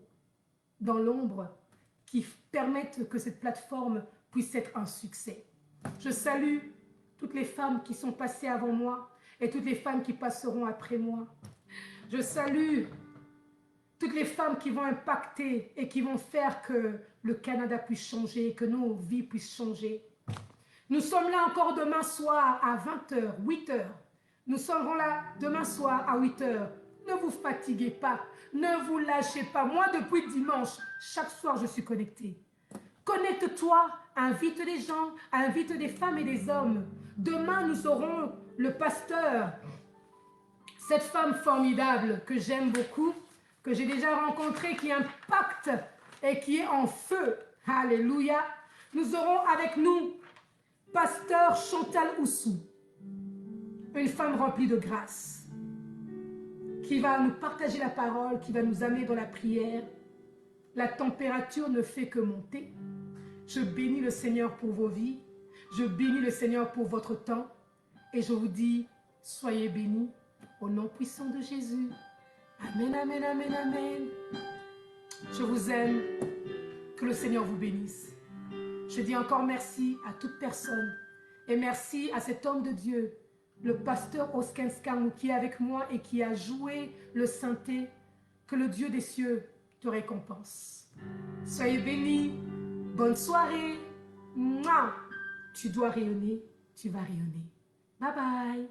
dans l'ombre qui permettent que cette plateforme puisse être un succès. Je salue toutes les femmes qui sont passées avant moi et toutes les femmes qui passeront après moi. Je salue toutes les femmes qui vont impacter et qui vont faire que le Canada puisse changer, que nos vies puissent changer. Nous sommes là encore demain soir à 20h, 8h. Nous serons là demain soir à 8h. Ne vous fatiguez pas, ne vous lâchez pas. Moi, depuis dimanche, chaque soir, je suis connectée. Connecte-toi, invite les gens, invite des femmes et des hommes. Demain, nous aurons le pasteur, cette femme formidable que j'aime beaucoup, que j'ai déjà rencontrée, qui impacte et qui est en feu. Alléluia. Nous aurons avec nous pasteur Chantal Oussou, une femme remplie de grâce, qui va nous partager la parole, qui va nous amener dans la prière. La température ne fait que monter. Je bénis le Seigneur pour vos vies. Je bénis le Seigneur pour votre temps. Et je vous dis, soyez bénis au nom puissant de Jésus. Amen, amen, amen, amen. Je vous aime. Que le Seigneur vous bénisse. Je dis encore merci à toute personne. Et merci à cet homme de Dieu, le pasteur Osken Skamou, qui est avec moi et qui a joué le synthé. Que le Dieu des cieux te récompense. Soyez bénis. Bonne soirée. Mouah. Tu dois rayonner. Tu vas rayonner. Bye bye.